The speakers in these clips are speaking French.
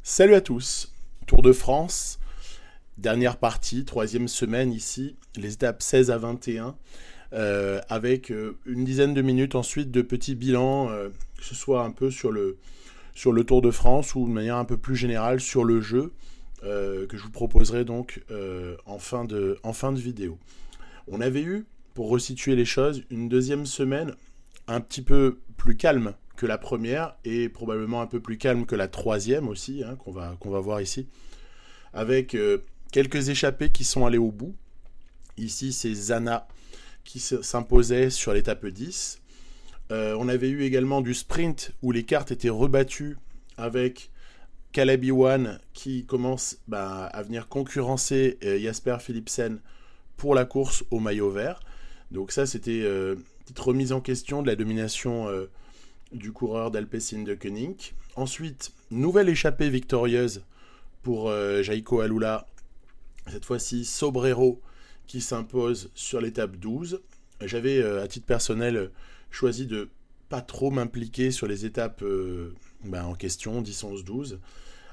Salut à tous, Tour de France, dernière partie, troisième semaine ici, les étapes 16 à 21, avec une dizaine de minutes ensuite de petits bilans, que ce soit un peu sur le Tour de France ou de manière un peu plus générale sur le jeu, que je vous proposerai donc en fin de vidéo. On avait eu, pour resituer les choses, une deuxième semaine un petit peu plus calme que la première et probablement un peu plus calme que la troisième aussi, hein, qu'on va voir ici, avec quelques échappés qui sont allés au bout. Ici, c'est Zana qui s'imposait sur l'étape 10. On avait eu également du sprint où les cartes étaient rebattues avec Caleb Ewan qui commence à venir concurrencer Jasper Philipsen pour la course au maillot vert. Donc ça, c'était une petite remise en question de la domination du coureur d'Alpecin de Koenig. Ensuite, nouvelle échappée victorieuse pour Jaiko Alula. Cette fois-ci, Sobrero qui s'impose sur l'étape 12. J'avais, à titre personnel, choisi de pas trop m'impliquer sur les étapes en question, 10, 11, 12.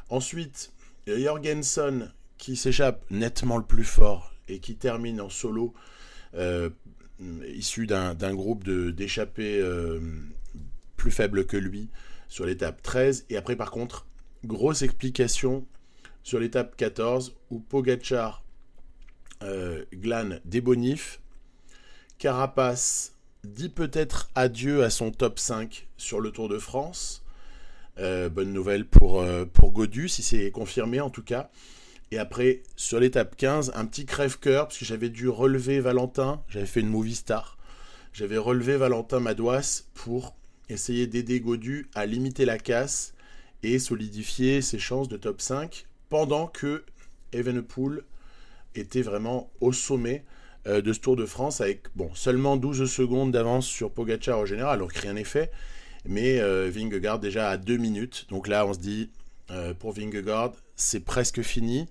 Ensuite, Jorgensen qui s'échappe nettement le plus fort et qui termine en solo, issu d'un groupe d'échappés plus faibles que lui sur l'étape 13. Et après, par contre, grosse explication sur l'étape 14 où Pogacar glane des bonifs. Carapace dit peut-être adieu à son top 5 sur le Tour de France. Bonne nouvelle pour Gaudu, si c'est confirmé en tout cas. Et après, sur l'étape 15, un petit crève-cœur, parce que j'avais dû relever Valentin, j'avais fait une movie star. J'avais relevé Valentin Madouas pour essayer d'aider Gaudu à limiter la casse et solidifier ses chances de top 5, pendant que Evenepoel était vraiment au sommet de ce Tour de France, avec seulement 12 secondes d'avance sur Pogacar au général, alors que rien n'est fait, mais Vingegaard déjà à 2 minutes. Donc là, on se dit, pour Vingegaard, c'est presque fini,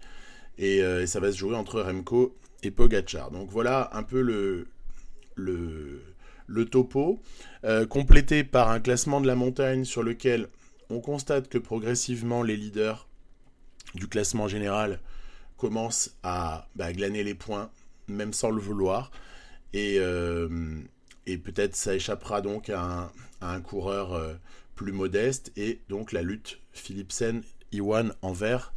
et ça va se jouer entre Remco et Pogacar. Donc voilà un peu le topo, complété par un classement de la montagne sur lequel on constate que progressivement les leaders du classement général commencent à glaner les points, même sans le vouloir, et peut-être ça échappera donc à un coureur plus modeste, et donc la lutte Philipsen-Ewan en vert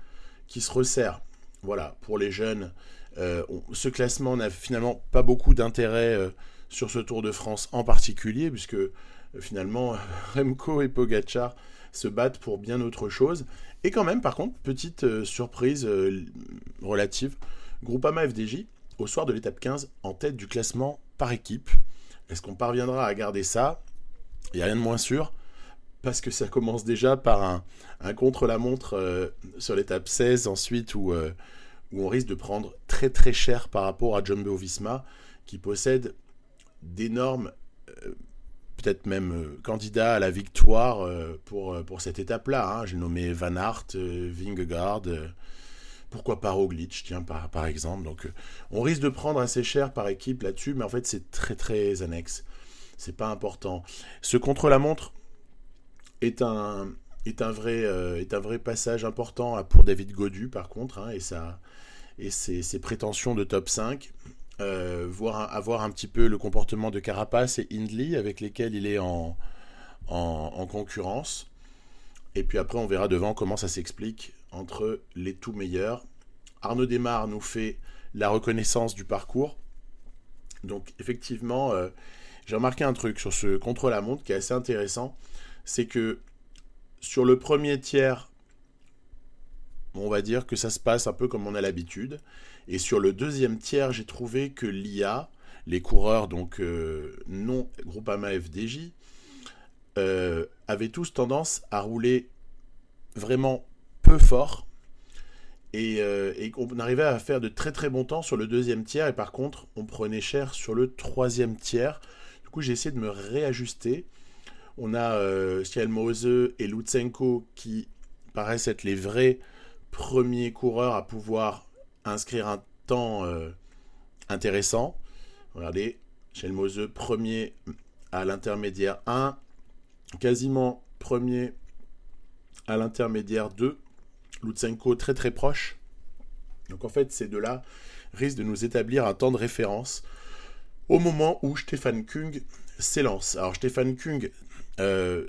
qui se resserre. Voilà, pour les jeunes, ce classement n'a finalement pas beaucoup d'intérêt sur ce Tour de France en particulier, puisque finalement Remco et Pogacar se battent pour bien autre chose. Et quand même, par contre, petite surprise relative, Groupama FDJ, au soir de l'étape 15, en tête du classement par équipe. Est-ce qu'on parviendra à garder ça? Il n'y a rien de moins sûr, parce que ça commence déjà par un contre-la-montre sur l'étape 16, ensuite, où on risque de prendre très très cher par rapport à Jumbo-Visma, qui possède d'énormes, peut-être même candidats à la victoire pour cette étape-là. Hein. J'ai nommé Van Aert, Vingegaard, pourquoi pas Roglic, tiens, par exemple. Donc on risque de prendre assez cher par équipe là-dessus, mais en fait c'est très très annexe. C'est pas important. Ce contre-la-montre est un vrai passage important pour David Gaudu, par contre, hein, et ses prétentions de top 5. Avoir un petit peu le comportement de Carapace et Hindley avec lesquels il est en concurrence. Et puis après, on verra devant comment ça s'explique entre les tout meilleurs. Arnaud Desmar nous fait la reconnaissance du parcours. Donc effectivement, j'ai remarqué un truc sur ce contre-la-montre qui est assez intéressant. C'est que sur le premier tiers, on va dire que ça se passe un peu comme on a l'habitude. Et sur le deuxième tiers, j'ai trouvé que l'IA, les coureurs donc non Groupama FDJ, avaient tous tendance à rouler vraiment peu fort, et qu'on arrivait à faire de très très bons temps sur le deuxième tiers, et par contre on prenait cher sur le troisième tiers. Du coup j'ai essayé de me réajuster. On a Schielmose et Lutsenko qui paraissent être les vrais premiers coureurs à pouvoir inscrire un temps intéressant. Regardez, Schielmose premier à l'intermédiaire 1, quasiment premier à l'intermédiaire 2. Lutsenko très très proche. Donc en fait, ces deux-là risquent de nous établir un temps de référence au moment où Stefan Kung s'élance. Alors Stefan Kung,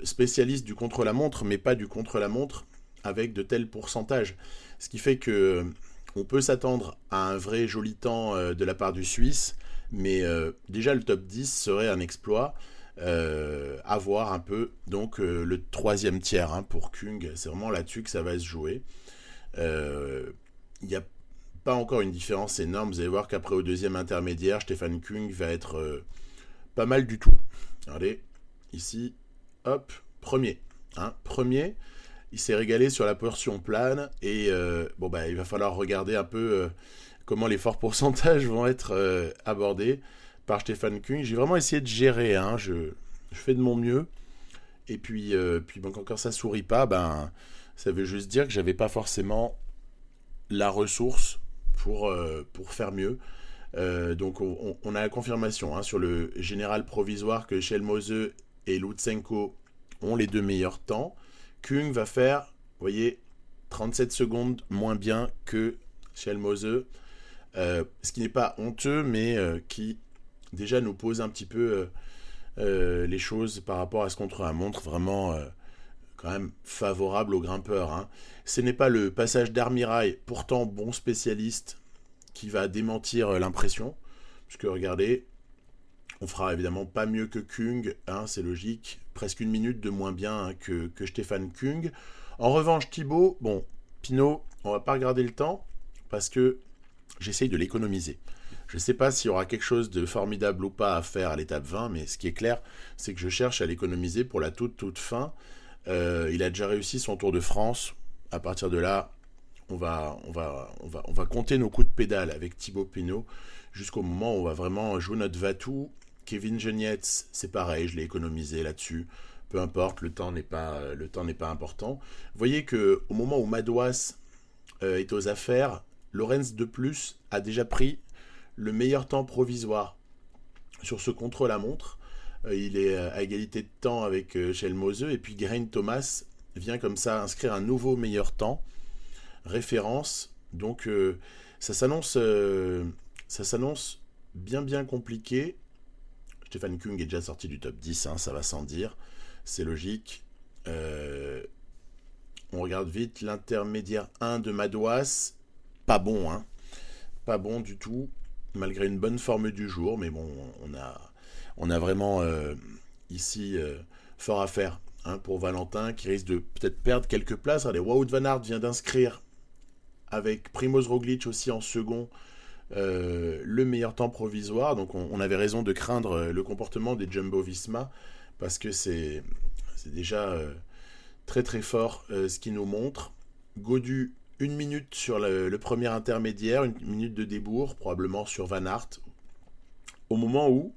spécialiste du contre-la-montre, mais pas du contre-la-montre avec de tels pourcentages. Ce qui fait que on peut s'attendre à un vrai joli temps de la part du Suisse, mais déjà le top 10 serait un exploit. À voir un peu donc le troisième tiers pour Kung, c'est vraiment là-dessus que ça va se jouer. Il n'y a pas encore une différence énorme, vous allez voir qu'après au deuxième intermédiaire, Stefan Kung va être pas mal du tout. Regardez, ici, hop, premier. Premier, il s'est régalé sur la portion plane et il va falloir regarder un peu comment les forts pourcentages vont être abordés par Stefan Kung. J'ai vraiment essayé de gérer, je fais de mon mieux. Et puis quand ça sourit pas, ça veut juste dire que j'avais pas forcément la ressource pour faire mieux. Donc on a la confirmation sur le général provisoire que Schelmose et Lutsenko ont les deux meilleurs temps. Kung va faire, vous voyez, 37 secondes moins bien que Schelmose, ce qui n'est pas honteux, mais qui déjà nous pose un petit peu les choses par rapport à ce contre-la-montre vraiment quand même favorable aux grimpeurs. Ce n'est pas le passage d'Armirail, pourtant bon spécialiste, qui va démentir l'impression, puisque regardez, on fera évidemment pas mieux que Kung, c'est logique, presque une minute de moins bien que Stefan Kung. En revanche, Thibaut, Pinot, on va pas regarder le temps, parce que j'essaye de l'économiser. Je ne sais pas s'il y aura quelque chose de formidable ou pas à faire à l'étape 20, mais ce qui est clair, c'est que je cherche à l'économiser pour la toute fin. Il a déjà réussi son Tour de France. À partir de là, on va compter nos coups de pédale avec Thibaut Pinot jusqu'au moment où on va vraiment jouer notre va-tout. Kevin Genietz, c'est pareil, je l'ai économisé là-dessus. Peu importe, le temps n'est pas important. Vous voyez qu'au moment où Madouas est aux affaires, Lorenz de Plus a déjà pris le meilleur temps provisoire sur ce contre-la-montre. Il est à égalité de temps avec Schelmose, et puis Geraint Thomas vient comme ça inscrire un nouveau meilleur temps, référence. Donc ça s'annonce bien compliqué. Stefan Kung est déjà sorti du top 10, ça va sans dire, c'est logique. On regarde vite l'intermédiaire 1 de Madouas, pas bon, pas bon du tout, malgré une bonne forme du jour, mais bon, on a vraiment ici fort à faire pour Valentin, qui risque de peut-être perdre quelques places. Regardez, Wout van Aert vient d'inscrire avec Primoz Roglic aussi en second le meilleur temps provisoire. Donc on avait raison de craindre le comportement des Jumbo-Visma, parce que c'est déjà très très fort ce qu'il nous montre. Gaudu, 1 minute sur le premier intermédiaire, 1 minute de débours, probablement sur Van Aert. Au moment où,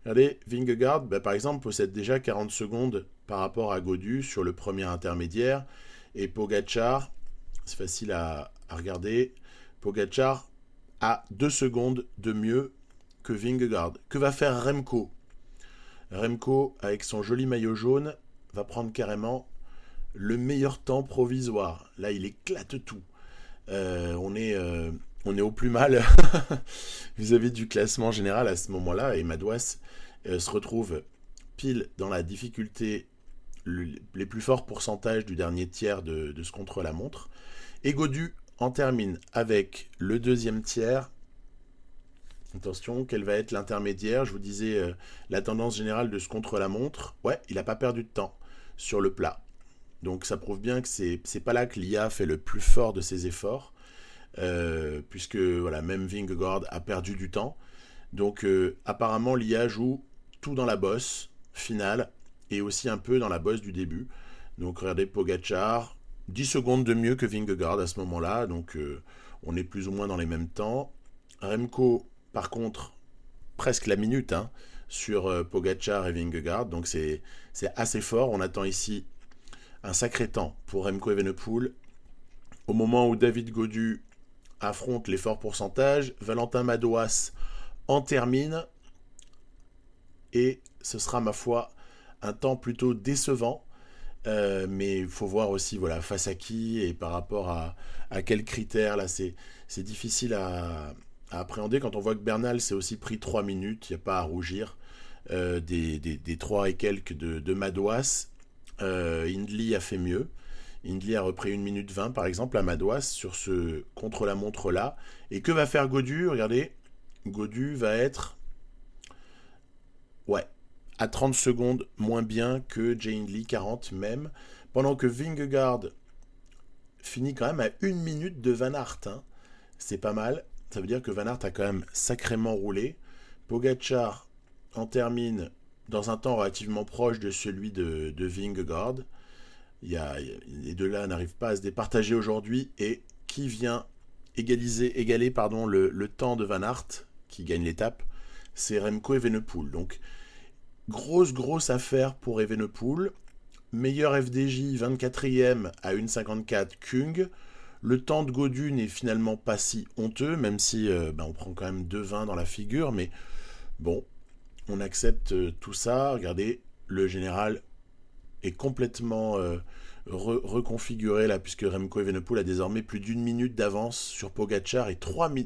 regardez, Vingegaard, par exemple, possède déjà 40 secondes par rapport à Gaudu sur le premier intermédiaire. Et Pogačar, c'est facile à regarder, Pogačar a 2 secondes de mieux que Vingegaard. Que va faire Remco ? Remco, avec son joli maillot jaune, va prendre carrément le meilleur temps provisoire. Là, il éclate tout. On est au plus mal vis-à-vis du classement général à ce moment-là. Et Madouas se retrouve pile dans la difficulté, les plus forts pourcentages du dernier tiers de ce contre-la-montre. Et Gaudu en termine avec le deuxième tiers. Attention, quel va être l'intermédiaire ? Je vous disais la tendance générale de ce contre-la-montre. Ouais, il n'a pas perdu de temps sur le plat. Donc ça prouve bien que c'est pas là que l'IA fait le plus fort de ses efforts, puisque voilà, même Vingegaard a perdu du temps. Donc apparemment l'IA joue tout dans la bosse finale et aussi un peu dans la bosse du début. Donc regardez, Pogačar, 10 secondes de mieux que Vingegaard à ce moment-là, donc on est plus ou moins dans les mêmes temps. Remco, par contre, presque la minute sur Pogačar et Vingegaard, donc c'est assez fort. On attend ici un sacré temps pour Remco Evenepoel. Au moment où David Gaudu affronte les forts pourcentages, Valentin Madouas en termine, et ce sera, ma foi, un temps plutôt décevant. Mais il faut voir aussi voilà, face à qui et par rapport à quels critères. Là, c'est difficile à appréhender. Quand on voit que Bernal s'est aussi pris 3 minutes, il n'y a pas à rougir. Des 3 et quelques de Madouas, Hindley a fait mieux. Hindley a repris 1 minute 20 par exemple à Madouas sur ce contre-la-montre là. Et que va faire Gaudu? Regardez, Gaudu va être ouais, à 30 secondes moins bien que Jay Hindley, 40 même. Pendant que Vingegaard finit quand même à 1 minute de Van Aert. Hein. C'est pas mal. Ça veut dire que Van Aert a quand même sacrément roulé. Pogacar en termine dans un temps relativement proche de celui de Vingegaard. Les deux-là n'arrivent pas à se départager aujourd'hui. Et qui vient égaler le temps de Van Aert, qui gagne l'étape, c'est Remco Evenepoel. Donc, grosse affaire pour Evenepoel. Meilleur FDJ, 24e à 1,54 Kung. Le temps de Gaudu n'est finalement pas si honteux, même si on prend quand même 2,20 dans la figure. Mais bon, on accepte tout ça. Regardez, le général est complètement reconfiguré là, puisque Remco Evenepoel a désormais plus d'1 minute d'avance sur Pogacar et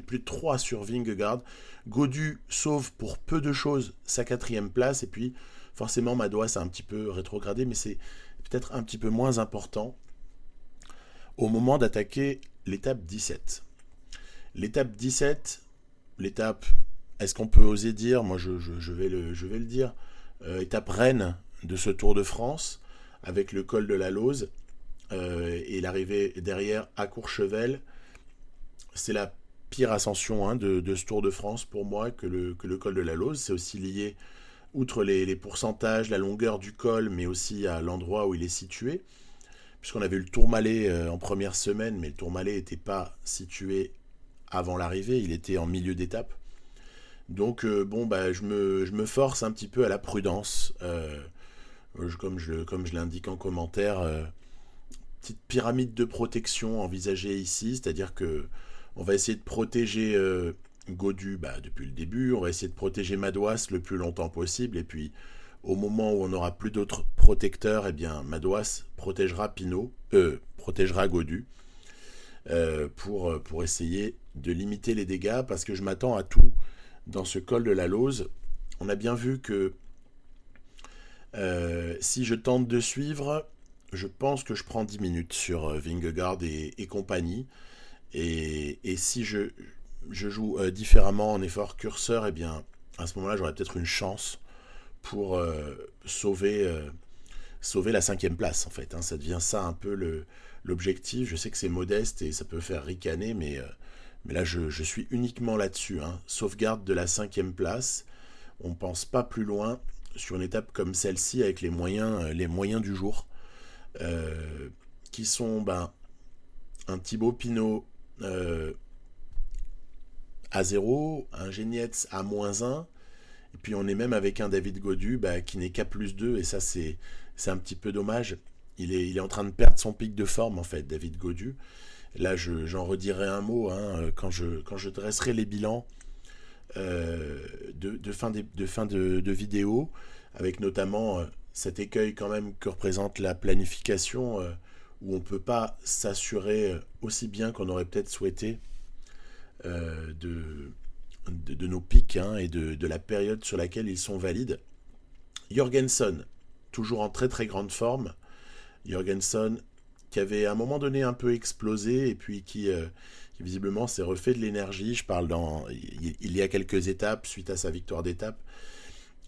plus de 3 sur Vingegaard. Gaudu sauve pour peu de choses sa 4e place, et puis forcément Madouas a un petit peu rétrogradé, mais c'est peut-être un petit peu moins important au moment d'attaquer l'étape 17. L'étape 17, est-ce qu'on peut oser dire, moi je vais le dire, étape reine de ce Tour de France, avec le col de la Lose et l'arrivée derrière à Courchevel. C'est la pire ascension de ce Tour de France pour moi que le col de la Lose. C'est aussi lié, outre les pourcentages, la longueur du col, mais aussi à l'endroit où il est situé. Puisqu'on avait eu le Tourmalet en première semaine, mais le Tourmalet n'était pas situé avant l'arrivée, il était en milieu d'étape. Donc je me force un petit peu à la prudence. Comme je l'indique en commentaire, petite pyramide de protection envisagée ici, c'est-à-dire que on va essayer de protéger Gaudu depuis le début, on va essayer de protéger Madouas le plus longtemps possible, et puis au moment où on n'aura plus d'autres protecteurs, eh bien Madouas protégera protégera Gaudu pour essayer de limiter les dégâts, parce que je m'attends à tout dans ce col de la Lose. On a bien vu que si je tente de suivre, je pense que je prends 10 minutes sur Vingegaard et compagnie. Et si je joue différemment en effort curseur, eh bien, à ce moment-là, j'aurais peut-être une chance pour sauver la 5e place, en fait. Hein. Ça devient ça un peu l'objectif. Je sais que c'est modeste et ça peut faire ricaner, mais là, je suis uniquement là-dessus. Hein. Sauvegarde de la 5e place. On ne pense pas plus loin sur une étape comme celle-ci avec les moyens du jour, qui sont un Thibaut Pinot à 0, un Genietz à -1, et puis on est même avec un David Gaudu qui n'est qu'à +2, et ça c'est un petit peu dommage. Il est en train de perdre son pic de forme, en fait, David Gaudu. Là, j'en redirai un mot quand je dresserai les bilans de fin de vidéo, avec notamment cet écueil quand même que représente la planification, où on ne peut pas s'assurer aussi bien qu'on aurait peut-être souhaité de nos pics et de la période sur laquelle ils sont valides. Jorgensen, toujours en très très grande forme. Jorgensen qui avait à un moment donné un peu explosé, et puis qui visiblement s'est refait de l'énergie. Je parle il y a quelques étapes suite à sa victoire d'étape,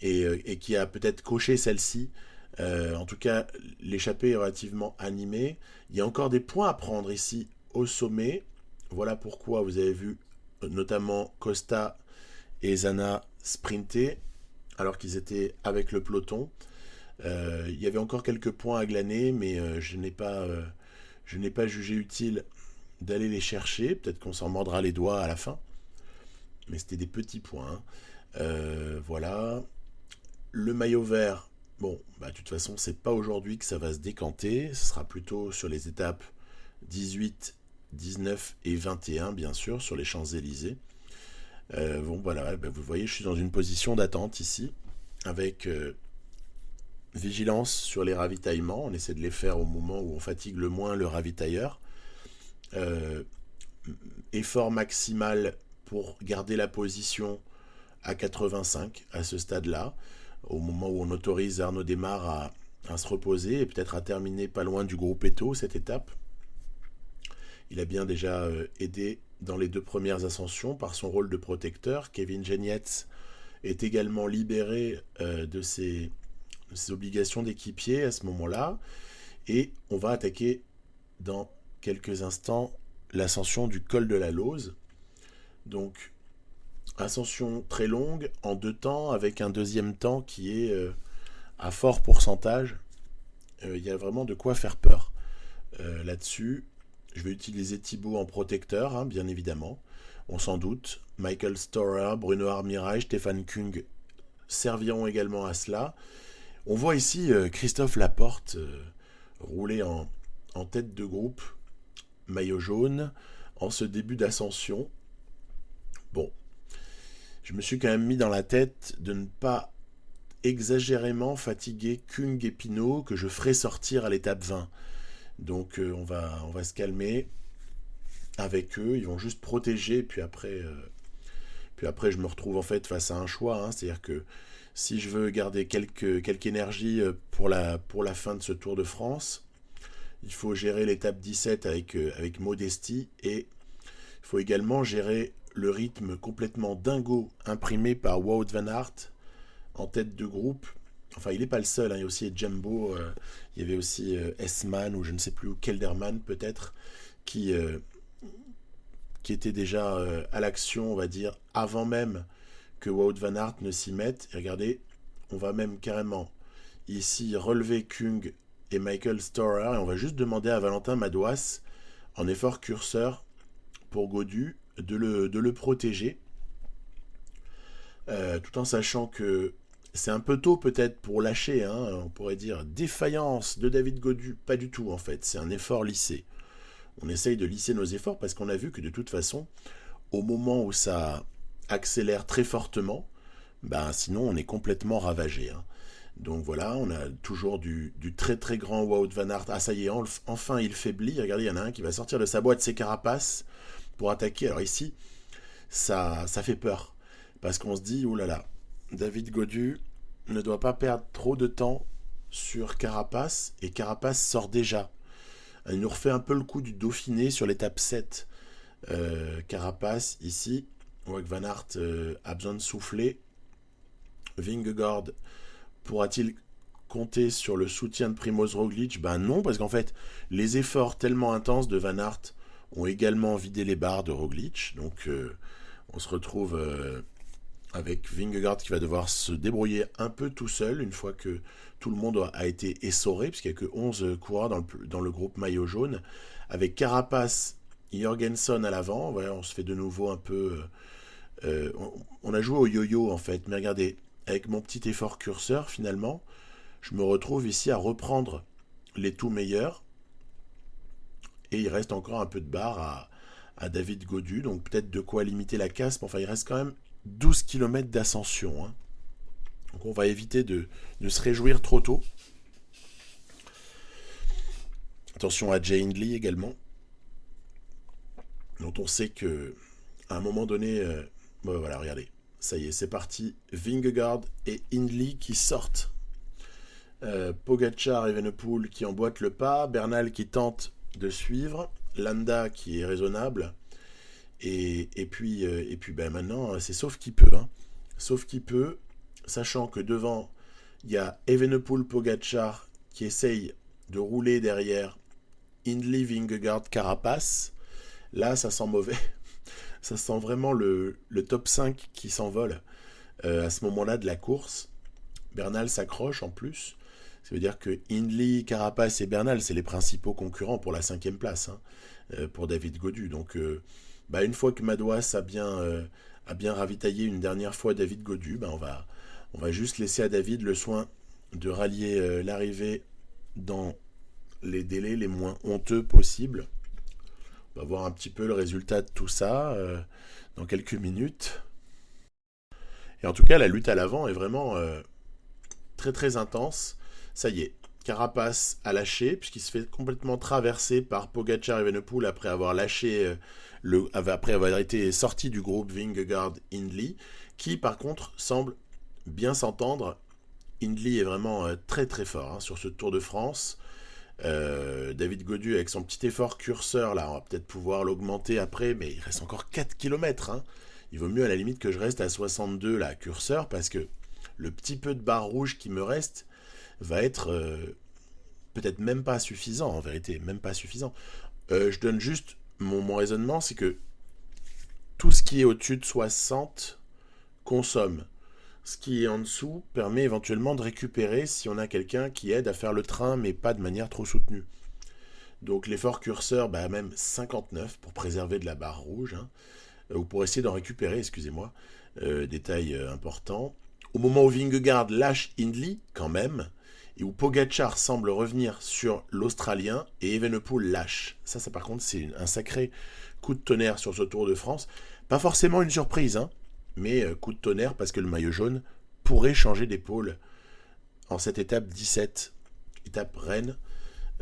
et qui a peut-être coché celle-ci. En tout cas, l'échappée est relativement animée. Il y a encore des points à prendre ici au sommet. Voilà pourquoi vous avez vu notamment Costa et Zana sprinter alors qu'ils étaient avec le peloton. Il y avait encore quelques points à glaner, mais je n'ai pas jugé utile d'aller les chercher. Peut-être qu'on s'en mordra les doigts à la fin, mais c'était des petits points. Voilà. Le maillot vert, de toute façon, c'est pas aujourd'hui que ça va se décanter. Ce sera plutôt sur les étapes 18, 19 et 21, bien sûr, sur les Champs-Élysées. Voilà, vous voyez, je suis dans une position d'attente ici, avec vigilance sur les ravitaillements. On essaie de les faire au moment où on fatigue le moins le ravitailleur. Euh, Effort maximal pour garder la position à 85 à ce stade-là, au moment où on autorise Arnaud Desmar à se reposer et peut-être à terminer pas loin du groupe Eto cette étape. Il a bien déjà aidé dans les 2 premières ascensions par son rôle de protecteur. Kevin Genietz est également libéré de ses obligations d'équipier à ce moment-là. Et on va attaquer dans quelques instants l'ascension du col de la Lauze. Donc, ascension très longue en 2 temps avec un deuxième temps qui est à fort pourcentage. Il y a vraiment de quoi faire peur là-dessus. Je vais utiliser Thibaut en protecteur, hein, bien évidemment. On s'en doute. Michael Storer, Bruno Armirail, Stéphane Kung serviront également à cela. On voit ici Christophe Laporte rouler en tête de groupe, maillot jaune, en ce début d'ascension. Bon, je me suis quand même mis dans la tête de ne pas exagérément fatiguer Kung et Pinot, que je ferai sortir à l'étape 20. Donc on va se calmer avec eux, ils vont juste protéger, puis après je me retrouve en fait face à un choix, hein. C'est-à-dire que si je veux garder quelque énergie pour la fin de ce Tour de France, il faut gérer l'étape 17 avec modestie, et il faut également gérer le rythme complètement dingo imprimé par Wout van Aert en tête de groupe. Enfin, il n'est pas le seul, hein. Il y a aussi Jumbo, il y avait aussi Esman, ou je ne sais plus, Kelderman peut-être, qui était déjà à l'action, on va dire, avant même que Wout van Aert ne s'y mette. Et regardez, on va même carrément ici relever Kung et Michael Storer, et on va juste demander à Valentin Madouas, en effort curseur pour Gaudu, de le protéger, tout en sachant que c'est un peu tôt peut-être pour lâcher, hein, on pourrait dire défaillance de David Gaudu. Pas du tout en fait, c'est un effort lissé. On essaye de lisser nos efforts parce qu'on a vu que de toute façon, au moment où ça accélère très fortement, ben sinon on est complètement ravagé, hein. Donc voilà, on a toujours du très très grand Wout van Aert. Ah ça y est, enfin il faiblit. Regardez, il y en a un qui va sortir de sa boîte ses carapaces pour attaquer. Alors ici, ça fait peur. Parce qu'on se dit, oh là là, David Gaudu ne doit pas perdre trop de temps sur Carapace, et Carapace sort déjà. Il nous refait un peu le coup du Dauphiné sur l'étape 7. Carapace, ici, on voit que Van Aert a besoin de souffler. Vingegaard pourra-t-il compter sur le soutien de Primoz Roglic? Ben non, parce qu'en fait, les efforts tellement intenses de Van Aert ont également vidé les barres de Roglic. Donc, on se retrouve avec Vingegaard qui va devoir se débrouiller un peu tout seul une fois que tout le monde a été essoré, puisqu'il n'y a que 11 coureurs dans le groupe maillot jaune, avec Carapace, Jorgensen à l'avant. Voilà, on se fait de nouveau un peu... on a joué au yo-yo en fait, mais regardez, avec mon petit effort curseur finalement, je me retrouve ici à reprendre les tout meilleurs, et il reste encore un peu de barre à David Gaudu, donc peut-être de quoi limiter la casse, mais enfin il reste quand même 12 km d'ascension, hein. Donc on va éviter de se réjouir trop tôt. Attention à Jay Hindley également, dont on sait que à un moment donné, bon, voilà, regardez, ça y est, c'est parti. Vingegaard et Hindley qui sortent. Pogacar et Evenepoel qui emboîtent le pas. Bernal qui tente de suivre. Landa qui est raisonnable. Et puis ben maintenant, c'est sauf qui peut, hein. Sauf qui peut, sachant que devant, il y a Evenepoel, Pogacar qui essaye de rouler derrière Hindley, Vingegaard, Carapace. Là, ça sent mauvais. Ça sent vraiment le top 5 qui s'envole à ce moment-là de la course. Bernal s'accroche en plus. Ça veut dire que Hindley, Carapace et Bernal, c'est les principaux concurrents pour la 5e place, hein, pour David Gaudu. Donc, bah, une fois que Madouas a bien ravitaillé une dernière fois David Gaudu, bah, on va juste laisser à David le soin de rallier l'arrivée dans les délais les moins honteux possibles. On va voir un petit peu le résultat de tout ça dans quelques minutes. Et en tout cas, la lutte à l'avant est vraiment très très intense. Ça y est, Carapace a lâché, puisqu'il se fait complètement traverser par Pogacar et Evenepoel après avoir lâché, après avoir été sorti du groupe Vingegaard-Hindley, qui par contre semble bien s'entendre. Hindley est vraiment très très fort sur ce Tour de France. David Gaudu avec son petit effort curseur là, on va peut-être pouvoir l'augmenter après, mais il reste encore 4 km. Il vaut mieux à la limite que je reste à 62 là, curseur, parce que le petit peu de barre rouge qui me reste va être peut-être même pas suffisant, en vérité, même pas suffisant. Je donne juste mon raisonnement, c'est que tout ce qui est au-dessus de 60 consomme. Ce qui est en dessous permet éventuellement de récupérer si on a quelqu'un qui aide à faire le train, mais pas de manière trop soutenue. Donc l'effort curseur, même 59 pour préserver de la barre rouge, ou pour essayer d'en récupérer, excusez-moi, détail important. Au moment où Vingegaard lâche Hindley, quand même, et où Pogacar semble revenir sur l'Australien, et Evenepoel lâche. Ça par contre, c'est un sacré coup de tonnerre sur ce Tour de France. Pas forcément une surprise, mais coup de tonnerre parce que le maillot jaune pourrait changer d'épaule en cette étape 17, étape Rennes.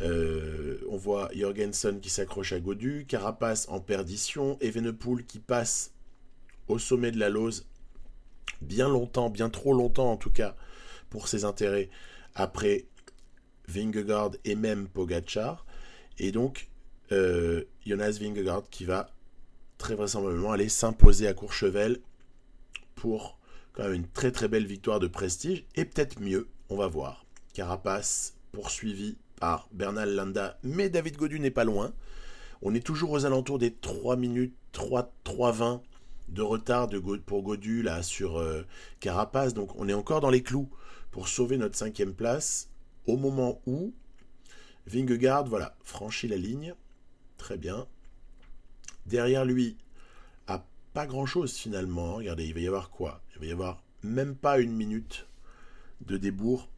On voit Jorgensen qui s'accroche à Gaudu, Carapace en perdition, Evenepoel qui passe au sommet de la Lose bien longtemps, bien trop longtemps en tout cas pour ses intérêts, après Vingegaard et même Pogacar, et donc Jonas Vingegaard qui va très vraisemblablement aller s'imposer à Courchevel pour quand même une très très belle victoire de prestige, et peut-être mieux, on va voir. Carapace poursuivi par Bernal Landa, mais David Gaudu n'est pas loin. On est toujours aux alentours des 3 minutes, 3,20 de retard pour Gaudu là sur Carapace, donc on est encore dans les clous pour sauver notre 5e place, au moment où Vingegaard, voilà, franchit la ligne, très bien. Derrière lui, pas grand chose finalement. Regardez, il va y avoir quoi? Il va y avoir même pas une minute de débours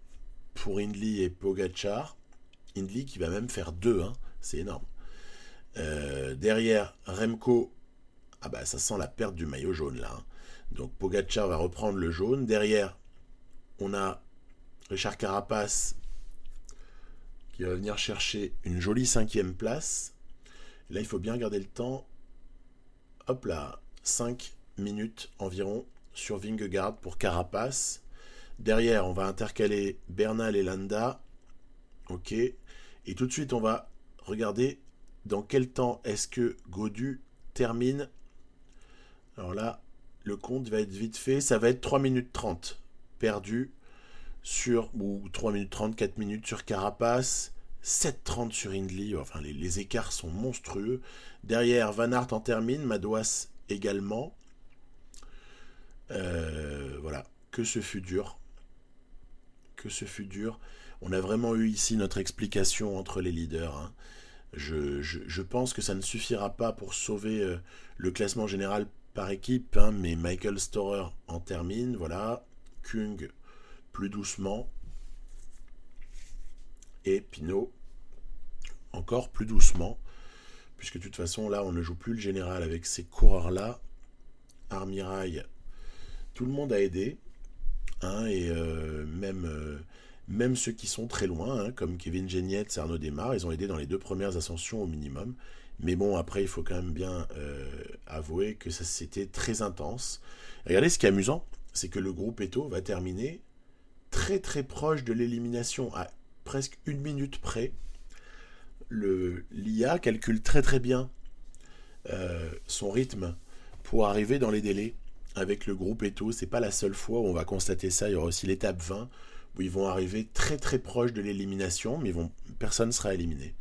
pour Hindley et Pogacar. Hindley qui va même faire 2, c'est énorme. Derrière, Remco, ça sent la perte du maillot jaune là. Donc Pogacar va reprendre le jaune. Derrière, on a Richard Carapace qui va venir chercher une jolie 5e place. Là, il faut bien garder le temps. Hop là, 5 minutes environ sur Vingegaard pour Carapace. Derrière, on va intercaler Bernal et Landa. Ok. Et tout de suite, on va regarder dans quel temps est-ce que Gaudu termine. Alors là, le compte va être vite fait. Ça va être 3 minutes 30 perdu sur, ou 3 minutes 30, 4 minutes sur Carapace. 7,30 sur Hindley. Enfin, les écarts sont monstrueux. Derrière, Van Aert en termine. Madouas également. Voilà, que ce fut dur. Que ce fut dur. On a vraiment eu ici notre explication entre les leaders. Je pense que ça ne suffira pas pour sauver le classement général par équipe, mais Michael Storer en termine. Voilà, Kung plus doucement. Et Pinot encore plus doucement. Puisque de toute façon, là, on ne joue plus le général avec ces coureurs-là. Armirail, tout le monde a aidé, et même ceux qui sont très loin, comme Kevin Genietz et Arnaud Desmar, ils ont aidé dans les 2 premières ascensions au minimum. Mais bon, après, il faut quand même bien avouer que ça c'était très intense. Regardez, ce qui est amusant, c'est que le groupe Eto va terminer très très proche de l'élimination, à presque 1 minute près. L'IA calcule très très bien son rythme pour arriver dans les délais avec le groupe Eto. C'est pas la seule fois où on va constater ça. Il y aura aussi l'étape 20 où ils vont arriver très très proche de l'élimination, mais personne ne sera éliminé.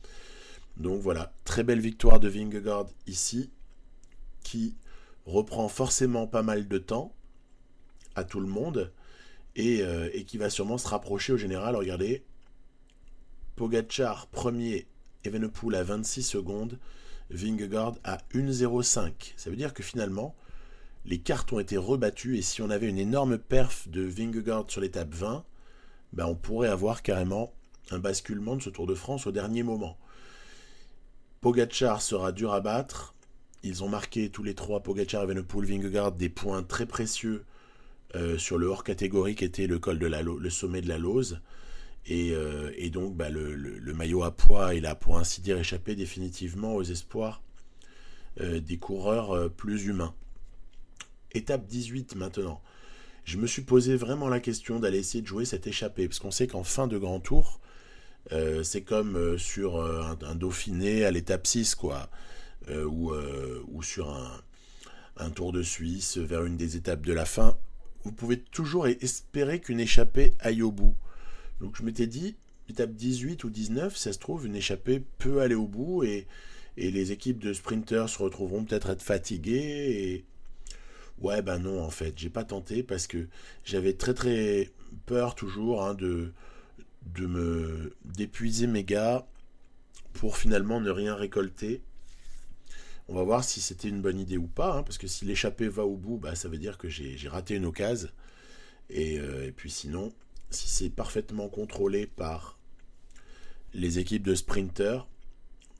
Donc voilà, très belle victoire de Vingegaard ici, qui reprend forcément pas mal de temps à tout le monde, et qui va sûrement se rapprocher au général. Regardez, Pogacar premier, Evenepoel à 26 secondes, Vingegaard à 1,05. Ça veut dire que finalement, les cartes ont été rebattues, et si on avait une énorme perf de Vingegaard sur l'étape 20, on pourrait avoir carrément un basculement de ce Tour de France au dernier moment. Pogacar sera dur à battre. Ils ont marqué tous les 3, Pogacar, Evenepoel, Vingegaard, des points très précieux sur le hors-catégorie qui était le sommet de la Lose. Et donc le maillot à pois, il a pour ainsi dire échappé définitivement aux espoirs des coureurs plus humains. Étape 18 maintenant. Je me suis posé vraiment la question d'aller essayer de jouer cette échappée, parce qu'on sait qu'en fin de grand tour, c'est comme sur un Dauphiné à l'étape 6, quoi, ou sur un Tour de Suisse vers une des étapes de la fin. Vous pouvez toujours espérer qu'une échappée aille au bout. Donc je m'étais dit, étape 18 ou 19, ça se trouve, une échappée peut aller au bout et les équipes de sprinters se retrouveront peut-être être fatiguées. Ouais, ben non, en fait, j'ai pas tenté parce que j'avais très très peur toujours d'épuiser mes gars pour finalement ne rien récolter. On va voir si c'était une bonne idée ou pas, hein, parce que si l'échappée va au bout, bah, ça veut dire que j'ai raté une occasion. Et puis sinon, si c'est parfaitement contrôlé par les équipes de sprinters,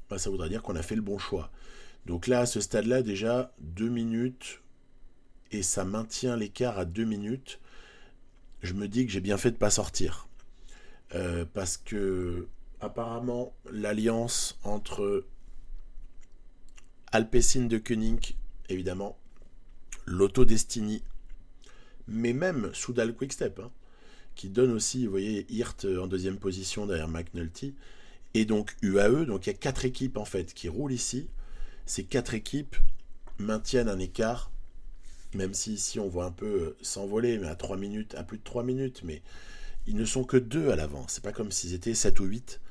bah, ça voudrait dire qu'on a fait le bon choix. Donc là, à ce stade-là, déjà, 2 minutes, et ça maintient l'écart à 2 minutes. Je me dis que j'ai bien fait de ne pas sortir. Parce que, apparemment, l'alliance entre Alpecin de Koenig, évidemment, Lotto Destiny, mais même Soudal Quickstep, hein, qui donne aussi, vous voyez, Hirt en deuxième position derrière McNulty, et donc UAE, donc il y a 4 équipes en fait qui roulent ici. Ces 4 équipes maintiennent un écart, même si ici on voit un peu s'envoler, mais à 3 minutes, à plus de 3 minutes, mais ils ne sont que 2 à l'avant. C'est pas comme s'ils étaient 7 ou 8.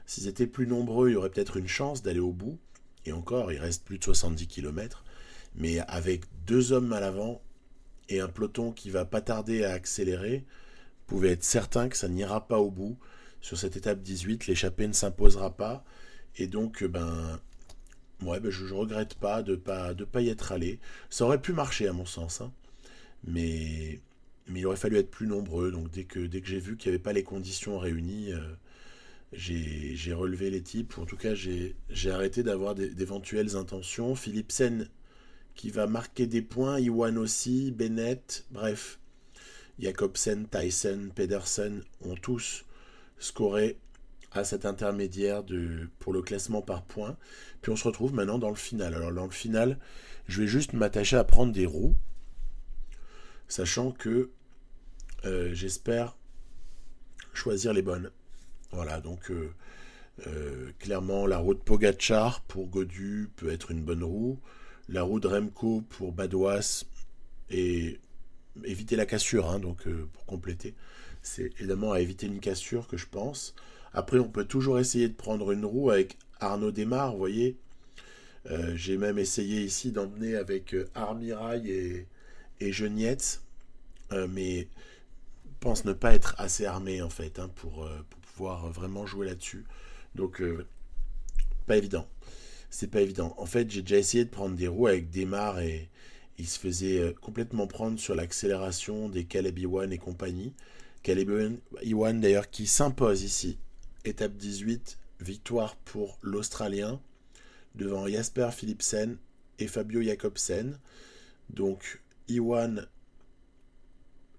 S'ils étaient plus nombreux, il y aurait peut-être une chance d'aller au bout, et encore, il reste plus de 70 km, mais avec 2 hommes à l'avant et un peloton qui va pas tarder à accélérer, vous pouvez être certain que ça n'ira pas au bout. Sur cette étape 18, l'échappée ne s'imposera pas. Et donc, je regrette pas de pas y être allé. Ça aurait pu marcher à mon sens, hein. mais il aurait fallu être plus nombreux. Donc dès que j'ai vu qu'il n'y avait pas les conditions réunies, j'ai relevé les types. Ou en tout cas, j'ai arrêté d'avoir d'éventuelles intentions. Philipsen qui va marquer des points, Iwan aussi, Bennett, bref. Jacobsen, Tyson, Pedersen ont tous scoré à cet intermédiaire pour le classement par points. Puis on se retrouve maintenant dans le final. Alors dans le final, je vais juste m'attacher à prendre des roues, sachant que j'espère choisir les bonnes. Voilà, donc clairement la roue de Pogacar pour Gaudu peut être une bonne roue. La roue de Remco pour Badouas et éviter la cassure, hein, donc pour compléter. C'est évidemment à éviter une cassure que je pense. Après, on peut toujours essayer de prendre une roue avec Arnaud Desmar, vous voyez. J'ai même essayé ici d'emmener avec Armirail et Genietz, mais je pense ne pas être assez armé en fait pour pouvoir vraiment jouer là-dessus. Donc, pas évident. C'est pas évident. En fait, j'ai déjà essayé de prendre des roues avec Desmar et il se faisait complètement prendre sur l'accélération des Caleb Ewan et compagnie. Caleb Ewan d'ailleurs qui s'impose ici. Étape 18, victoire pour l'Australien devant Jasper Philipsen et Fabio Jacobsen. Donc Ewan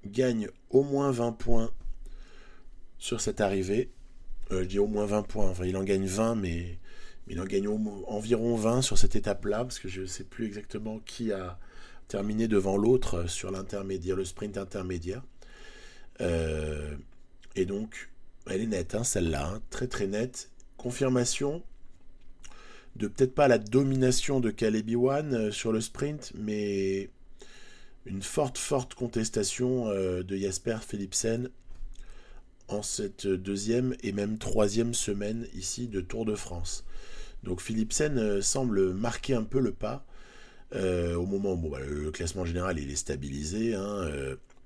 gagne au moins 20 points sur cette arrivée. Je dis au moins 20 points, enfin il en gagne 20 mais il en gagne environ 20 sur cette étape-là, parce que je ne sais plus exactement qui a terminé devant l'autre sur l'intermédiaire, le sprint intermédiaire. Et donc, elle est nette, hein, celle-là, hein, très très nette. Confirmation de peut-être pas la domination de Caleb Ewan sur le sprint, mais une forte contestation de Jasper Philipsen en cette deuxième et même troisième semaine ici de Tour de France. Donc Philipsen semble marquer un peu le pas au moment où le classement général il est stabilisé, hein,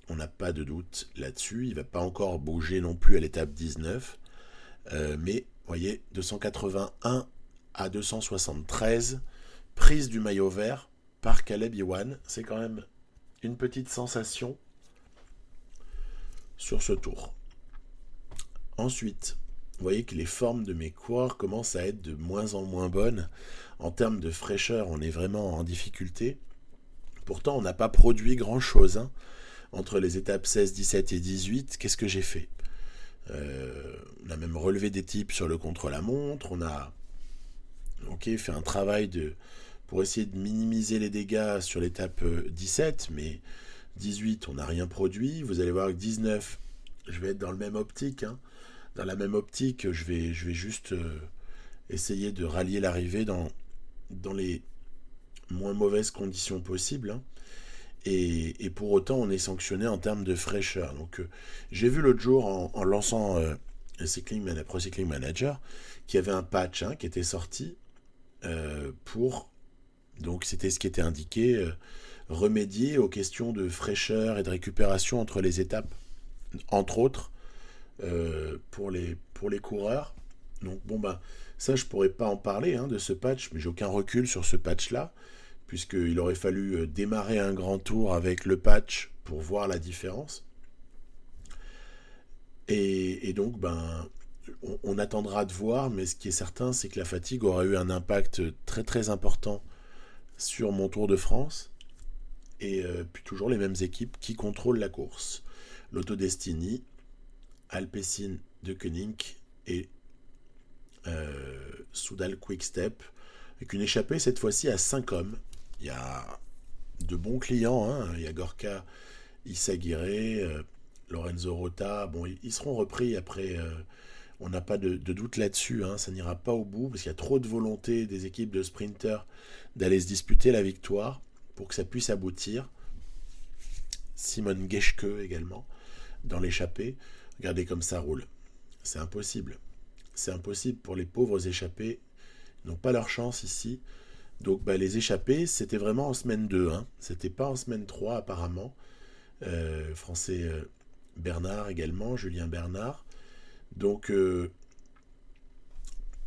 on n'a pas de doute là-dessus, il ne va pas encore bouger non plus à l'étape 19, mais vous voyez, 281 à 273, prise du maillot vert par Caleb Ewan, c'est quand même une petite sensation sur ce tour. Ensuite, vous voyez que les formes de mes coureurs commencent à être de moins en moins bonnes. En termes de fraîcheur, on est vraiment en difficulté. Pourtant, on n'a pas produit grand-chose. Hein. Entre les étapes 16, 17 et 18, qu'est-ce que j'ai fait ? On a même relevé des types sur le contre-la-montre. On a fait un travail pour essayer de minimiser les dégâts sur l'étape 17, mais 18, on n'a rien produit. Vous allez voir que 19, je vais être dans le même optique. Dans la même optique, je vais juste essayer de rallier l'arrivée dans les moins mauvaises conditions possibles. Et pour autant, on est sanctionné en termes de fraîcheur. Donc, j'ai vu l'autre jour en lançant Pro Cycling Manager qu'il y avait un patch qui était sorti pour, donc c'était ce qui était indiqué, remédier aux questions de fraîcheur et de récupération entre les étapes, entre autres, pour les coureurs. Donc ça je pourrais pas en parler de ce patch, mais j'ai aucun recul sur ce patch-là, puisqu'il aurait fallu démarrer un grand tour avec le patch pour voir la différence. Et donc, on attendra de voir, mais ce qui est certain, c'est que la fatigue aura eu un impact très très important sur mon Tour de France. Et puis toujours les mêmes équipes qui contrôlent la course. Lotto Destiny, Alpecin de Koenig et Soudal Quick-Step, avec une échappée cette fois-ci à 5 hommes. Il y a de bons clients, il y a Gorka Issaguirre, Lorenzo Rota. Bon, ils seront repris après. On n'a pas de doute là-dessus. Ça n'ira pas au bout parce qu'il y a trop de volonté des équipes de sprinters d'aller se disputer la victoire pour que ça puisse aboutir. Simone Geschke également dans l'échappée. Regardez comme ça roule. C'est impossible. C'est impossible pour les pauvres échappés. Ils n'ont pas leur chance ici. Donc les échappés, c'était vraiment en semaine 2. C'était pas en semaine 3 apparemment. Français Bernard également, Julien Bernard. Donc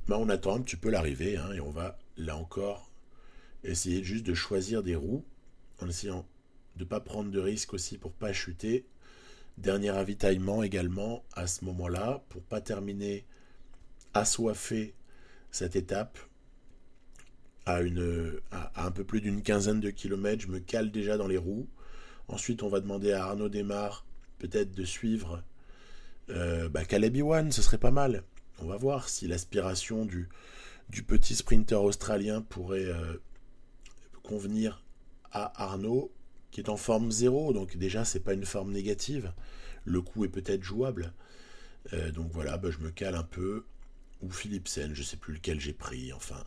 on attend un petit peu l'arrivée et on va là encore essayer juste de choisir des roues en essayant de ne pas prendre de risques aussi pour ne pas chuter. Dernier ravitaillement également à ce moment-là pour ne pas terminer assoiffé cette étape à un peu plus d'une quinzaine de kilomètres. Je me cale déjà dans les roues. Ensuite, on va demander à Arnaud Desmar peut-être de suivre Caleb Ewan, ce serait pas mal. On va voir si l'aspiration du petit sprinter australien pourrait convenir à Arnaud, qui est en forme 0, donc déjà c'est pas une forme négative. Le coup est peut-être jouable. Donc voilà, je me cale un peu. Ou Philipsen, je sais plus lequel j'ai pris, enfin...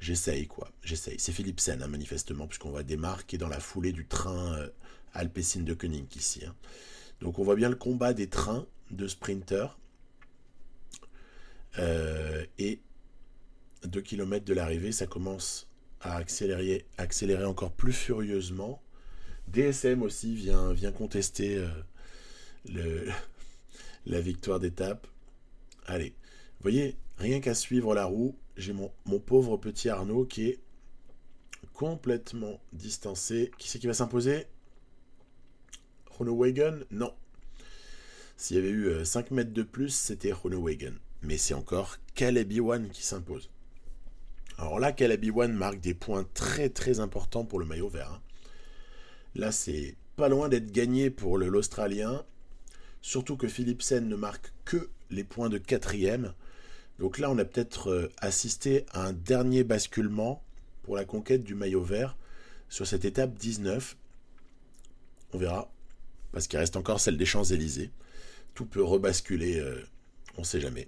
J'essaye. C'est Philipsen, manifestement, puisqu'on va démarquer dans la foulée du train Alpecin de Koenig ici. Donc on voit bien le combat des trains de sprinters. Et 2 km de l'arrivée, ça commence à accélérer encore plus furieusement. DSM aussi vient contester la victoire d'étape. Allez, vous voyez, rien qu'à suivre la roue, j'ai mon pauvre petit Arnaud qui est complètement distancé. Qui c'est qui va s'imposer? Groenewegen? Non. S'il y avait eu 5 mètres de plus, c'était Groenewegen. Mais c'est encore Caleb Ewan qui s'impose. Alors là, Caleb Ewan marque des points très très importants pour le maillot vert. Là, c'est pas loin d'être gagné pour l'Australien. Surtout que Philipsen ne marque que les points de 4e. Donc là, on a peut-être assisté à un dernier basculement pour la conquête du maillot vert sur cette étape 19. On verra, parce qu'il reste encore celle des Champs-Élysées. Tout peut rebasculer, on ne sait jamais.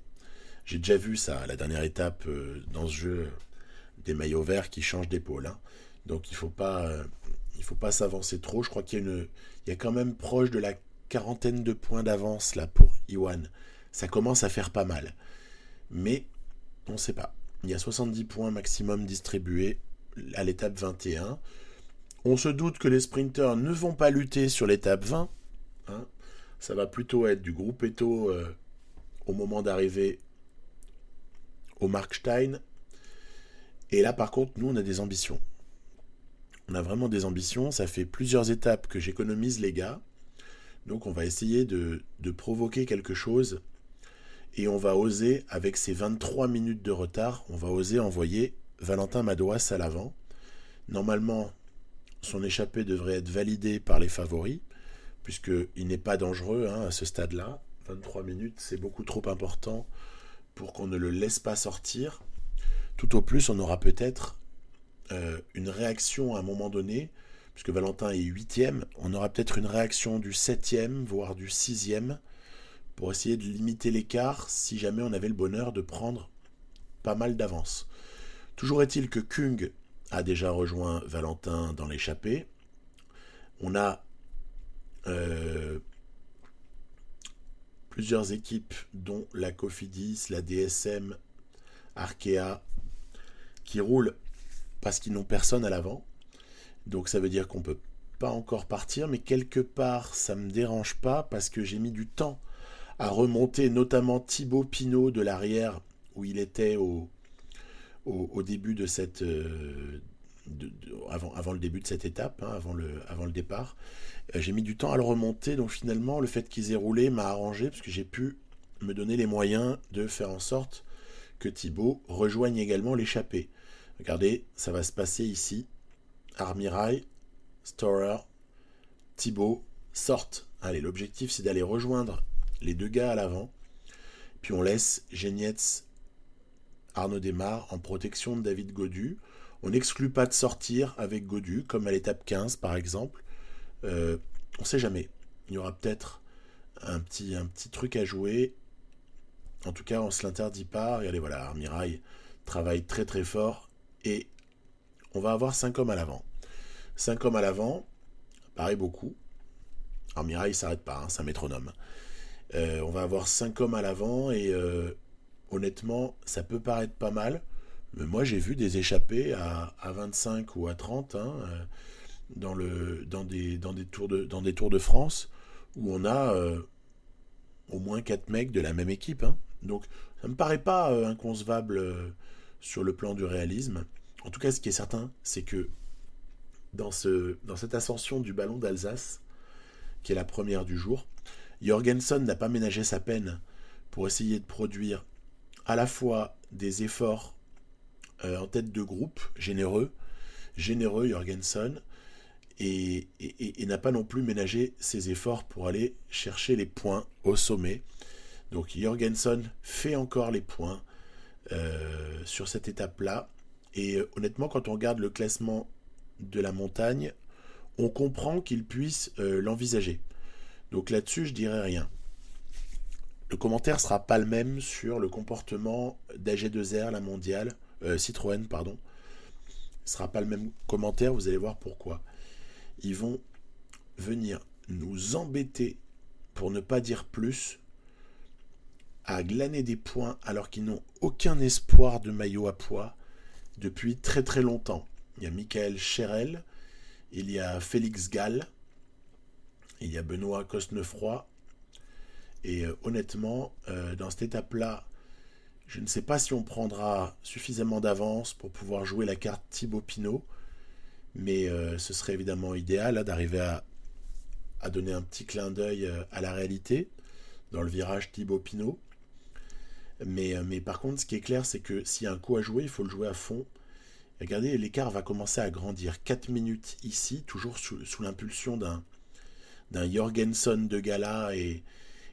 J'ai déjà vu ça, la dernière étape dans ce jeu des maillots verts qui changent d'épaule. Donc il ne faut pas s'avancer trop. Je crois qu'il y a quand même proche de la quarantaine de points d'avance là pour Ewan. Ça commence à faire pas mal. Mais on ne sait pas. Il y a 70 points maximum distribués à l'étape 21. On se doute que les sprinters ne vont pas lutter sur l'étape 20. Ça va plutôt être du gruppetto au moment d'arriver au Markstein. Et là, par contre, nous, on a des ambitions. On a vraiment des ambitions. Ça fait plusieurs étapes que j'économise les gars. Donc, on va essayer de provoquer quelque chose. Et on va oser, avec ces 23 minutes de retard, on va oser envoyer Valentin Madouas à l'avant. Normalement, son échappée devrait être validée par les favoris, puisqu'il n'est pas dangereux à ce stade-là. 23 minutes, c'est beaucoup trop important pour qu'on ne le laisse pas sortir. Tout au plus, on aura peut-être une réaction à un moment donné, puisque Valentin est 8e, on aura peut-être une réaction du 7e, voire du 6e, pour essayer de limiter l'écart si jamais on avait le bonheur de prendre pas mal d'avance. Toujours est-il que Kung a déjà rejoint Valentin dans l'échappée. On a plusieurs équipes, dont la Cofidis, la DSM, Arkea, qui roulent parce qu'ils n'ont personne à l'avant. Donc ça veut dire qu'on ne peut pas encore partir, mais quelque part ça ne me dérange pas parce que j'ai mis du temps à remonter, notamment Thibaut Pinot de l'arrière, où il était au début de cette... avant le début de cette étape, hein, avant le départ. J'ai mis du temps à le remonter, donc finalement le fait qu'ils aient roulé m'a arrangé parce que j'ai pu me donner les moyens de faire en sorte que Thibaut rejoigne également l'échappée. Regardez, ça va se passer ici. Armirail, Storer, Thibaut sortent. Allez, l'objectif c'est d'aller rejoindre les deux gars à l'avant. Puis on laisse Genietz, Arnaud Desmar en protection de David Gaudu. On n'exclut pas de sortir avec Gaudu, comme à l'étape 15 par exemple. On ne sait jamais. Il y aura peut-être un petit truc à jouer. En tout cas, on ne se l'interdit pas. Regardez, voilà, Armirail travaille très très fort. Et on va avoir 5 hommes à l'avant. 5 hommes à l'avant, paraît beaucoup. Armirail ne s'arrête pas, hein, c'est un métronome. On va avoir 5 hommes à l'avant et honnêtement, ça peut paraître pas mal. Mais moi, j'ai vu des échappées à 25 ou à 30 hein, dans des tours de France où on a au moins 4 mecs de la même équipe. Hein. Donc, ça ne me paraît pas inconcevable sur le plan du réalisme. En tout cas, ce qui est certain, c'est que dans cette ascension du ballon d'Alsace, qui est la première du jour, Jorgensen n'a pas ménagé sa peine pour essayer de produire à la fois des efforts en tête de groupe, généreux Jorgensen, et n'a pas non plus ménagé ses efforts pour aller chercher les points au sommet. Donc Jorgensen fait encore les points sur cette étape-là. Et honnêtement, quand on regarde le classement de la montagne, on comprend qu'il puisse l'envisager. Donc là-dessus, je dirais rien. Le commentaire sera pas le même sur le comportement d'AG2R, la mondiale, Citroën, pardon. Ce sera pas le même commentaire, vous allez voir pourquoi. Ils vont venir nous embêter, pour ne pas dire plus, à glaner des points alors qu'ils n'ont aucun espoir de maillot à pois depuis très très longtemps. Il y a Michael Cherel, il y a Félix Gall, il y a Benoît Cosnefroy. Et honnêtement, dans cette étape-là, je ne sais pas si on prendra suffisamment d'avance pour pouvoir jouer la carte Thibaut Pinot, mais ce serait évidemment idéal là, d'arriver à donner un petit clin d'œil à la réalité dans le virage Thibaut Pinot. Mais par contre, ce qui est clair, c'est que s'il y a un coup à jouer, il faut le jouer à fond. Et regardez, l'écart va commencer à grandir. 4 minutes ici, toujours sous l'impulsion d'un Jorgensen de Gala et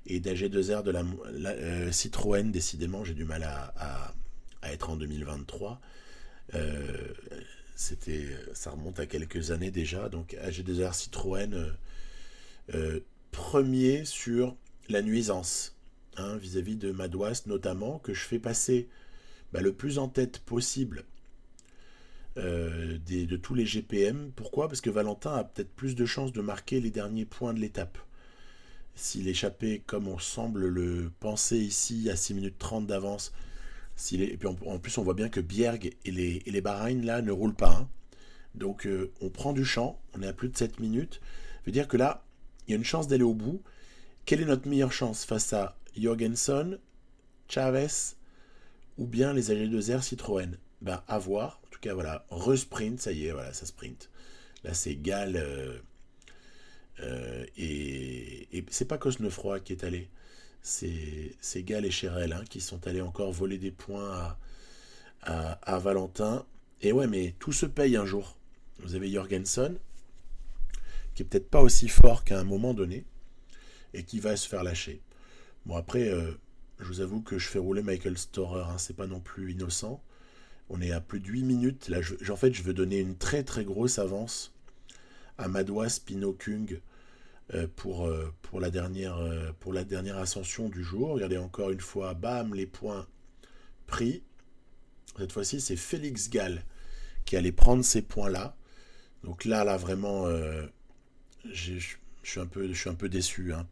d'AG2R de la Citroën. Décidément, j'ai du mal à être en 2023. Ça remonte à quelques années déjà. Donc AG2R Citroën, premier sur la nuisance, hein, vis-à-vis de Madouas notamment, que je fais passer le plus en tête possible de tous les GPM. Pourquoi ? Parce que Valentin a peut-être plus de chances de marquer les derniers points de l'étape. S'il échappait comme on semble le penser ici, à 6 minutes 30 d'avance, et puis en plus on voit bien que Bjerg et les Bahreïn là ne roulent pas. Hein. Donc on prend du champ, on est à plus de 7 minutes. Ça veut dire que là, il y a une chance d'aller au bout. Quelle est notre meilleure chance face à Jorgensen, Chavez ou bien les AG2R Citroën ? À voir. En tout cas, voilà, resprint, ça y est, voilà, ça sprint. Là, c'est Gall et c'est pas Cosnefroy qui est allé. C'est Gall et Cherel qui sont allés encore voler des points à Valentin. Et ouais, mais tout se paye un jour. Vous avez Jorgensen, qui est peut-être pas aussi fort qu'à un moment donné, et qui va se faire lâcher. Bon, après, je vous avoue que je fais rouler Michael Storer, hein, c'est pas non plus innocent. On est à plus de 8 minutes. Là, en fait, je veux donner une très très grosse avance à Madouas Pinot Kung pour la dernière ascension du jour. Regardez encore une fois, bam, les points pris. Cette fois-ci, c'est Félix Gall qui allait prendre ces points-là. Donc là, vraiment, je suis un peu déçu hein,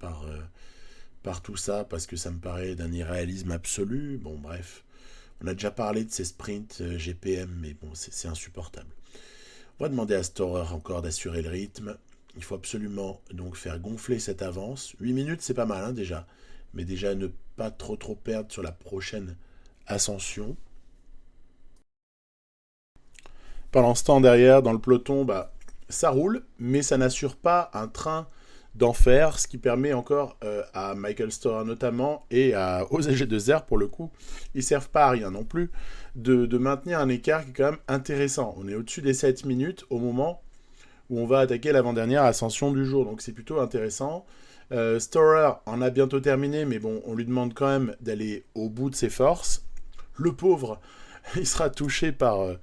par tout ça, parce que ça me paraît d'un irréalisme absolu. Bon, bref, on a déjà parlé de ces sprints GPM, mais bon, c'est insupportable. On va demander à Storer encore d'assurer le rythme. Il faut absolument donc faire gonfler cette avance. 8 minutes, c'est pas mal hein, déjà. Mais déjà ne pas trop perdre sur la prochaine ascension. Pendant ce temps, derrière, dans le peloton, bah, ça roule, mais ça n'assure pas un train d'enfer, ce qui permet encore à Michael Storer notamment et aux AG2R pour le coup, ils servent pas à rien non plus, de maintenir un écart qui est quand même intéressant. On est au-dessus des 7 minutes au moment où on va attaquer l'avant-dernière ascension du jour, donc c'est plutôt intéressant. Storer en a bientôt terminé, mais bon, on lui demande quand même d'aller au bout de ses forces. Le pauvre, il sera touché par...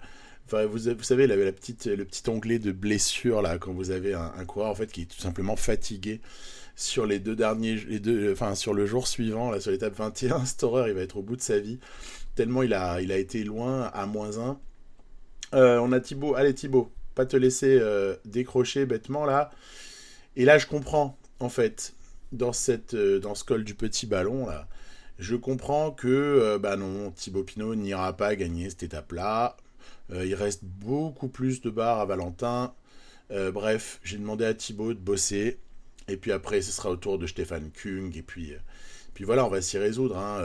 Enfin, vous savez, il avait le petit onglet de blessure là, quand vous avez un coureur en fait qui est tout simplement fatigué sur enfin sur le jour suivant, là, sur l'étape 21, Storer il va être au bout de sa vie, tellement il a été loin à -1. On a Thibaut, allez Thibaut, pas te laisser décrocher bêtement là. Et là je comprends en fait, dans ce col du petit ballon là, je comprends que bah non, Thibaut Pinot n'ira pas gagner cette étape là. Il reste beaucoup plus de barres à Valentin. Bref, j'ai demandé à Thibaut de bosser. Et puis après, ce sera au tour de Stefan Kung. Et puis voilà, on va s'y résoudre. Hein.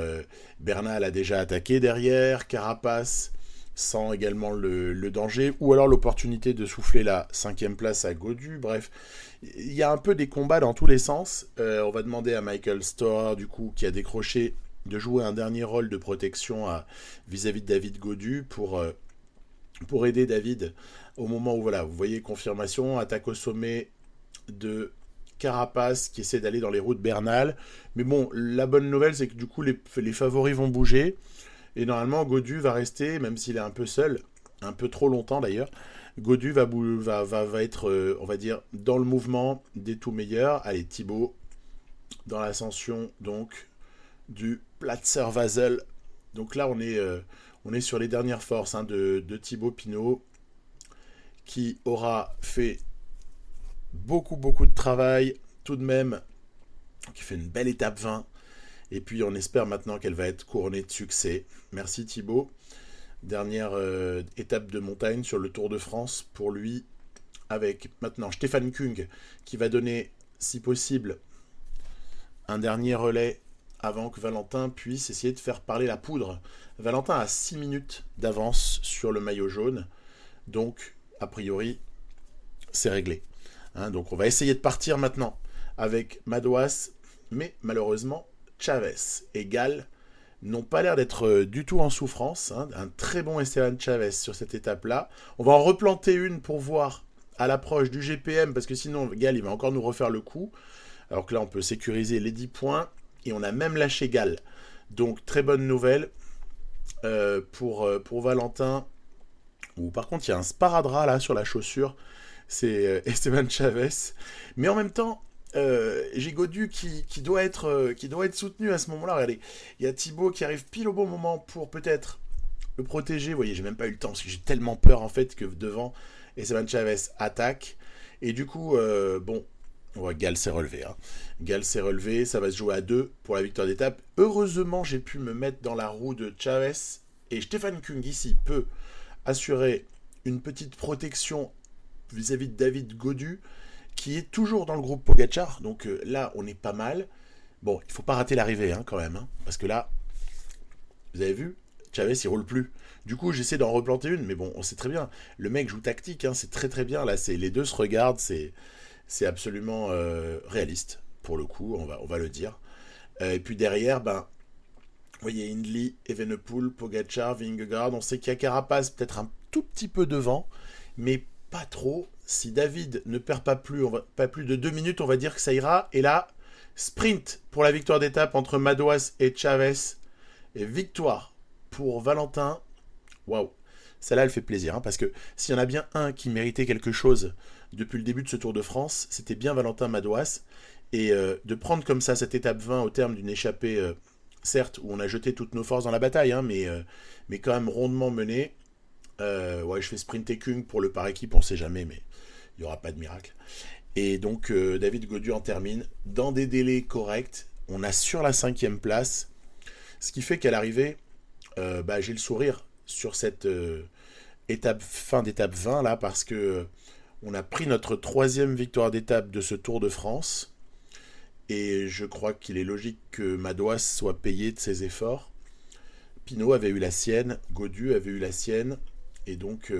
Bernal a déjà attaqué derrière. Carapace sent également le danger. Ou alors l'opportunité de souffler la 5e place à Gaudu. Bref, il y a un peu des combats dans tous les sens. On va demander à Michael Storer, du coup, qui a décroché, de jouer un dernier rôle de protection vis-à-vis de David Gaudu pour aider David au moment où, voilà, vous voyez, confirmation, attaque au sommet de Carapace qui essaie d'aller dans les roues de Bernal. Mais bon, la bonne nouvelle, c'est que du coup, les favoris vont bouger. Et normalement, Gaudu va rester, même s'il est un peu seul, un peu trop longtemps d'ailleurs. Gaudu va être, on va dire, dans le mouvement des tout meilleurs. Allez, Thibaut, dans l'ascension, donc, du Platzer Vasel. Donc là, on est sur les dernières forces hein, de Thibaut Pinot, qui aura fait beaucoup de travail tout de même, qui fait une belle étape 20. Et puis on espère maintenant qu'elle va être couronnée de succès. Merci Thibaut. Dernière étape de montagne sur le Tour de France pour lui, avec maintenant Stefan Kung qui va donner, si possible, un dernier relais avant que Valentin puisse essayer de faire parler la poudre. Valentin a 6 minutes d'avance sur le maillot jaune, donc a priori c'est réglé. Hein, donc on va essayer de partir maintenant avec Madouas, mais malheureusement Chavez et Gall n'ont pas l'air d'être du tout en souffrance. Hein, un très bon Esteban Chavez sur cette étape-là. On va en replanter une pour voir à l'approche du GPM, parce que sinon Gall il va encore nous refaire le coup. Alors que là on peut sécuriser les 10 points, et on a même lâché Gall. Donc très bonne nouvelle pour Valentin. Ou par contre il y a un sparadrap là sur la chaussure, c'est Esteban Chavez. Mais en même temps, j'ai Gaudu qui doit être soutenu à ce moment-là. Regardez, il y a Thibaut qui arrive pile au bon moment pour peut-être le protéger. Vous voyez, j'ai même pas eu le temps parce que j'ai tellement peur en fait que devant Esteban Chavez attaque. Et du coup, bon, Gall s'est relevé. Hein. Gall s'est relevé, ça va se jouer à 2 pour la victoire d'étape. Heureusement, j'ai pu me mettre dans la roue de Chavez. Et Stefan Kung ici peut assurer une petite protection vis-à-vis de David Gaudu, qui est toujours dans le groupe Pogacar. Donc là, on est pas mal. Bon, il faut pas rater l'arrivée hein, quand même. Hein, parce que là, vous avez vu, Chavez, il roule plus. Du coup, j'essaie d'en replanter une. Mais bon, on sait très bien. Le mec joue tactique. Hein, c'est très bien. Là, les deux se regardent. C'est absolument réaliste. Pour le coup, on va le dire. Et puis derrière, ben, vous voyez, Hindley, Evenepoel, Pogacar, Vingegaard. On sait qu'il y a Carapace peut-être un tout petit peu devant. Mais pas trop. Si David ne perd pas plus de 2 minutes, on va dire que ça ira. Et là, Sprint pour la victoire d'étape entre Madouas et Chavez. Et victoire pour Valentin. Waouh. Celle-là, elle fait plaisir, hein, parce que s'il y en a bien un qui méritait quelque chose depuis le début de ce Tour de France, c'était bien Valentin Madouas. Et de prendre comme ça cette étape 20 au terme d'une échappée, certes, où on a jeté toutes nos forces dans la bataille, hein, mais quand même rondement menée. Ouais, je fais sprinter Kung pour le par équipe, on sait jamais, mais il n'y aura pas de miracle. Et donc, David Gaudu en termine dans des délais corrects. On assure la 5e place, ce qui fait qu'à l'arrivée, j'ai le sourire sur cette fin d'étape 20 là, parce que on a pris notre 3e victoire d'étape de ce Tour de France. Et je crois qu'il est logique que Madouas soit payé de ses efforts. Pinot avait eu la sienne, Gaudu avait eu la sienne. Et donc,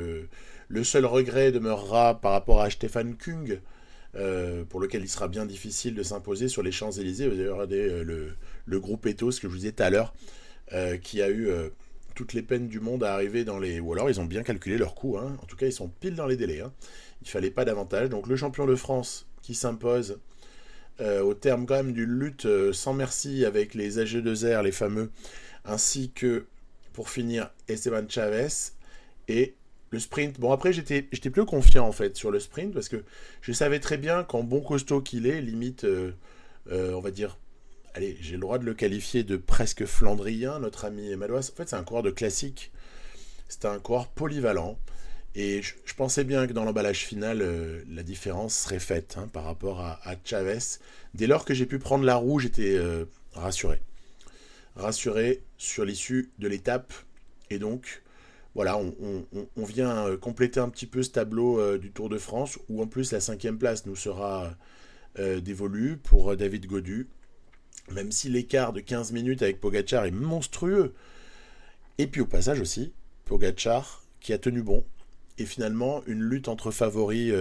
le seul regret demeurera par rapport à Stefan Kung, pour lequel il sera bien difficile de s'imposer sur les Champs-Élysées. Vous avez regardé le groupe Ethos, que je vous disais tout à l'heure, qui a eu toutes les peines du monde à arriver dans les... Ou alors ils ont bien calculé leur coût, hein. En tout cas, ils sont pile dans les délais, hein. Il fallait pas davantage. Donc le champion de France qui s'impose au terme quand même d'une lutte sans merci avec les AG2R, les fameux, ainsi que, pour finir, Esteban Chavez. Et le sprint, bon après j'étais plus confiant en fait sur le sprint, parce que je savais très bien qu'en bon costaud qu'il est, limite, on va dire, allez, j'ai le droit de le qualifier de presque flandrien, notre ami Madouas. En fait, c'est un coureur de classique, c'est un coureur polyvalent. Et je pensais bien que dans l'emballage final, la différence serait faite, hein, par rapport à Chavez. Dès lors que j'ai pu prendre la roue, j'étais rassuré. Rassuré sur l'issue de l'étape. Et donc, voilà, on vient compléter un petit peu ce tableau du Tour de France, où en plus la 5e place nous sera dévolue pour David Gaudu. Même si l'écart de 15 minutes avec Pogacar est monstrueux. Et puis au passage aussi, Pogacar qui a tenu bon. Et finalement, une lutte entre favoris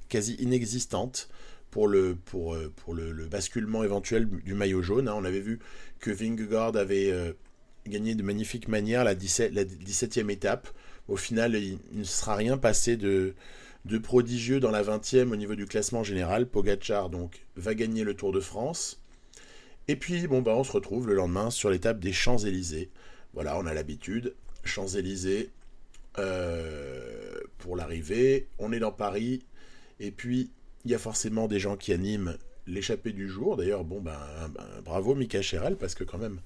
quasi inexistante pour le basculement éventuel du maillot jaune, hein. On avait vu que Vingegaard avait gagné de magnifique manière la 17e étape. Au final, il ne sera rien passé de prodigieux dans la 20e au niveau du classement général. Pogacar donc va gagner le Tour de France. Et puis, on se retrouve le lendemain sur l'étape des Champs-Élysées. Voilà, on a l'habitude. Champs-Élysées, pour l'arrivée, on est dans Paris, et puis il y a forcément des gens qui animent l'échappée du jour. D'ailleurs, bravo Mika Cherel, parce que quand même,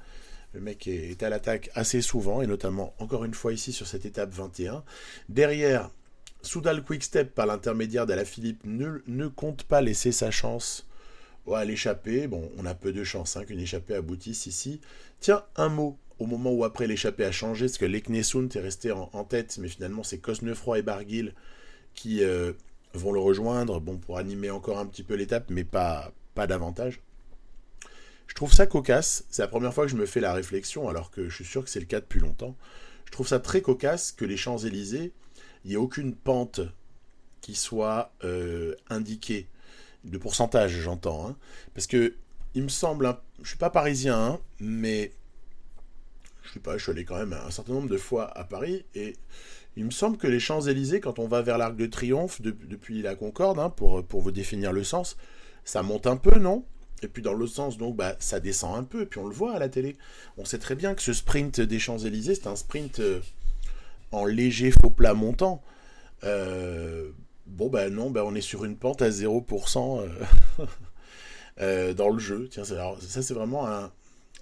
le mec est à l'attaque assez souvent, et notamment, encore une fois ici, sur cette étape 21. Derrière, Soudal Quickstep, par l'intermédiaire d'Alaphilippe, ne compte pas laisser sa chance à l'échappée. Bon, on a peu de chance, hein, qu'une échappée aboutisse ici. Tiens, un mot au moment où après l'échappée a changé, parce que Leknesund est resté en tête, mais finalement c'est Cosnefroy et Barguil qui vont le rejoindre, pour animer encore un petit peu l'étape, mais pas davantage. Je trouve ça cocasse, c'est la première fois que je me fais la réflexion, alors que je suis sûr que c'est le cas depuis longtemps. Je trouve ça très cocasse que les Champs-Élysées, il n'y ait aucune pente qui soit indiquée, de pourcentage j'entends, hein, parce que il me semble, je suis pas parisien, hein, mais je sais pas, je suis allé quand même un certain nombre de fois à Paris, et il me semble que les Champs-Élysées, quand on va vers l'Arc de Triomphe, depuis la Concorde, hein, pour vous définir le sens, ça monte un peu, non? Et puis dans l'autre sens, donc, ça descend un peu, et puis on le voit à la télé. On sait très bien que ce sprint des Champs-Élysées, c'est un sprint en léger faux plat montant. Non, on est sur une pente à 0% dans le jeu. Tiens, ça c'est vraiment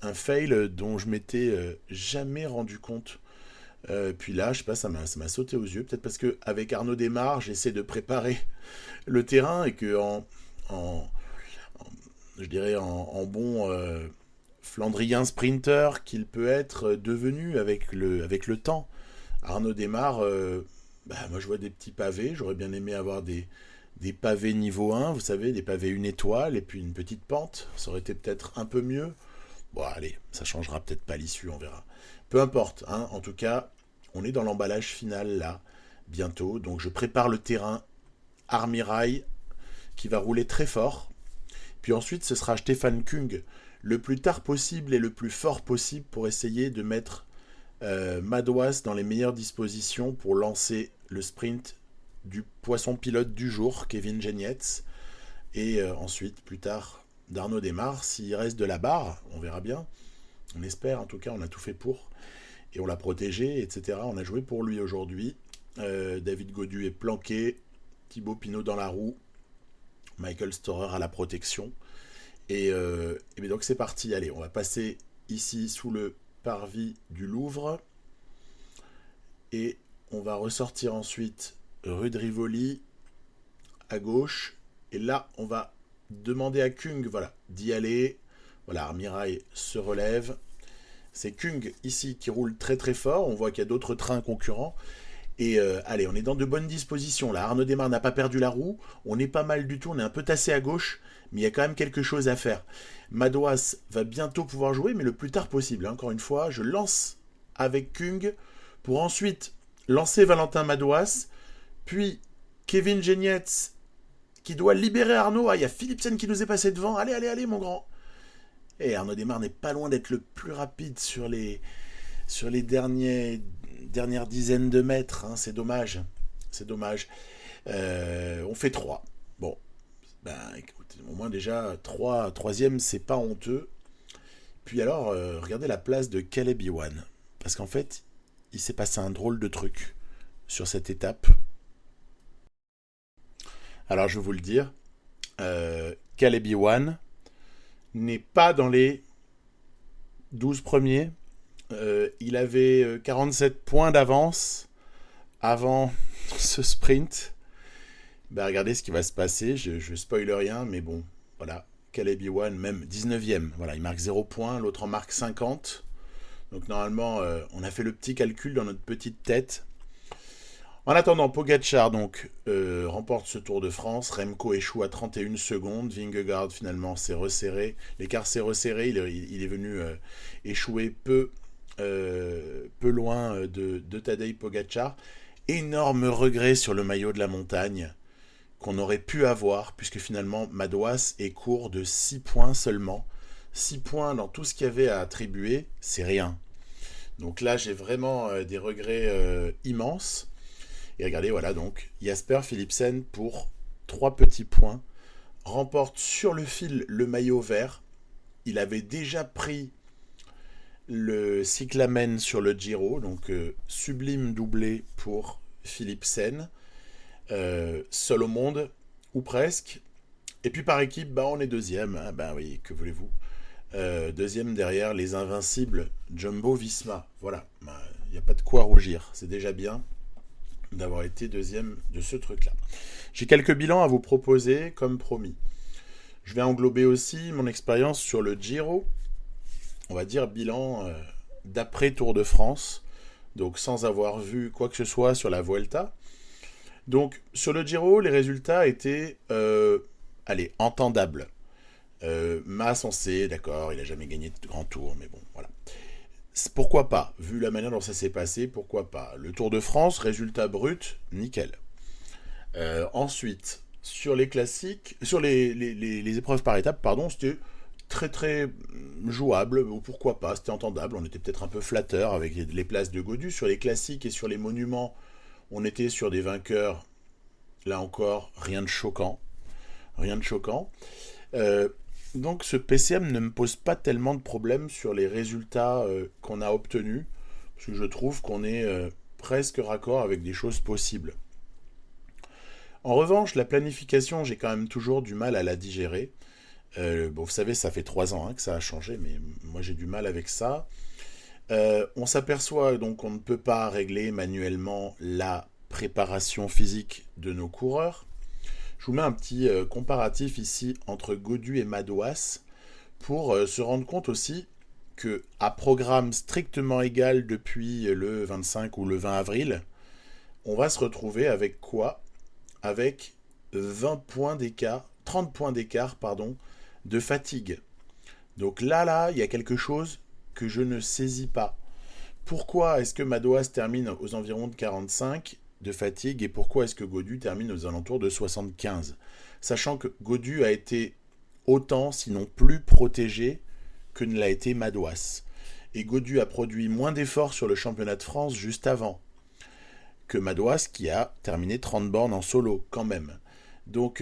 un fail dont je m'étais jamais rendu compte. Puis là, je sais pas, ça m'a sauté aux yeux. Peut-être parce qu'avec Arnaud Desmar, j'essaie de préparer le terrain, et que je dirais en bon flandrien sprinter qu'il peut être devenu avec le temps. Arnaud Desmar, moi je vois des petits pavés, j'aurais bien aimé avoir des pavés niveau 1, vous savez, des pavés 1 étoile, et puis une petite pente, ça aurait été peut-être un peu mieux. Bon, allez, ça changera peut-être pas l'issue, on verra. Peu importe, hein, en tout cas, on est dans l'emballage final là, bientôt, donc je prépare le terrain Armirail, qui va rouler très fort, puis ensuite ce sera Stefan Kung, le plus tard possible et le plus fort possible, pour essayer de mettre Madouas dans les meilleures dispositions pour lancer le sprint du poisson pilote du jour, Kevin Genietz, et ensuite, plus tard, d'Arnaud Desmar. S'il reste de la barre, on verra bien. On espère, en tout cas, on a tout fait pour. Et on l'a protégé, etc. On a joué pour lui aujourd'hui. David Gaudu est planqué. Thibaut Pinot dans la roue. Michael Storer à la protection. Et donc c'est parti. Allez, on va passer ici sous le parvis du Louvre. Et on va ressortir ensuite rue de Rivoli à gauche. Et là, on va demander à Kung, voilà, d'y aller. Voilà, Armirail se relève. C'est Kung ici qui roule très très fort. On voit qu'il y a d'autres trains concurrents. Et allez, on est dans de bonnes dispositions là. Arnaud Desmar n'a pas perdu la roue. On est pas mal du tout. On est un peu tassé à gauche. Mais il y a quand même quelque chose à faire. Madouas va bientôt pouvoir jouer, mais le plus tard possible. Encore une fois, je lance avec Kung pour ensuite lancer Valentin Madouas. Puis Kevin Genietz qui doit libérer Arnaud. Ah, il y a Philipsen qui nous est passé devant. Allez, allez, allez, mon grand. Et Arnaud Desmar n'est pas loin d'être le plus rapide sur les dernières dizaines de mètres. Hein. C'est dommage. C'est dommage. On fait 3. Bon. Ben, écoute, au moins déjà, troisième, c'est pas honteux. Puis alors, regardez la place de Caleb Ewan. Parce qu'en fait, il s'est passé un drôle de truc sur cette étape. Alors, je vais vous le dire. Caleb Ewan n'est pas dans les 12 premiers. Il avait 47 points d'avance avant ce sprint. Bah, regardez ce qui va se passer. Je spoil rien, mais bon, voilà. Caleb Ewan, même 19e. Voilà, il marque 0 points, l'autre en marque 50. Donc normalement, on a fait le petit calcul dans notre petite tête. En attendant, Pogacar donc remporte ce Tour de France. Remco échoue à 31 secondes. Vingegaard finalement s'est resserré. L'écart s'est resserré. Il est venu échouer peu loin de Tadej Pogacar. Énorme regret sur le maillot de la montagne qu'on aurait pu avoir, puisque finalement Madouas est court de 6 points seulement. 6 points dans tout ce qu'il y avait à attribuer, c'est rien. Donc là, j'ai vraiment des regrets immenses. Et regardez, voilà, donc Jasper Philipsen, pour 3 petits points, remporte sur le fil le maillot vert. Il avait déjà pris le cyclamen sur le Giro, donc sublime doublé pour Philipsen. Seul au monde, ou presque. Et puis par équipe, bah, on est deuxième. Hein, bah oui, que voulez-vous. Deuxième derrière les invincibles Jumbo Visma. Voilà, il n'y a pas de quoi rougir. C'est déjà bien d'avoir été deuxième de ce truc-là. J'ai quelques bilans à vous proposer, comme promis. Je vais englober aussi mon expérience sur le Giro. On va dire bilan d'après Tour de France. Donc sans avoir vu quoi que ce soit sur la Vuelta. Donc, sur le Giro, les résultats étaient, entendables. Mas, on sait, d'accord, il n'a jamais gagné de grand tour, mais bon, voilà. Pourquoi pas? Vu la manière dont ça s'est passé, pourquoi pas? Le Tour de France, résultat brut, nickel. Ensuite, sur les classiques, sur les épreuves par étapes, pardon, c'était très très jouable, ou pourquoi pas, c'était entendable. On était peut-être un peu flatteur avec les places de Gaudu. Sur les classiques et sur les monuments, on était sur des vainqueurs, là encore, rien de choquant. Rien de choquant. Donc ce PCM ne me pose pas tellement de problèmes sur les résultats qu'on a obtenus, parce que je trouve qu'on est presque raccord avec des choses possibles. En revanche, la planification, j'ai quand même toujours du mal à la digérer. Bon, vous savez, ça fait 3 ans que ça a changé, mais moi j'ai du mal avec ça. On s'aperçoit donc qu'on ne peut pas régler manuellement la préparation physique de nos coureurs. Je vous mets un petit comparatif ici entre Gaudu et Madouas pour se rendre compte aussi que à programme strictement égal depuis le 25 ou le 20 avril, on va se retrouver avec quoi? Avec 30 points d'écart, de fatigue. Donc là, il y a quelque chose que je ne saisis pas. Pourquoi est-ce que Madouas termine aux environs de 45 de fatigue et pourquoi est-ce que Gaudu termine aux alentours de 75? Sachant que Gaudu a été autant, sinon plus protégé que ne l'a été Madouas. Et Gaudu a produit moins d'efforts sur le championnat de France juste avant que Madouas qui a terminé 30 bornes en solo quand même. Donc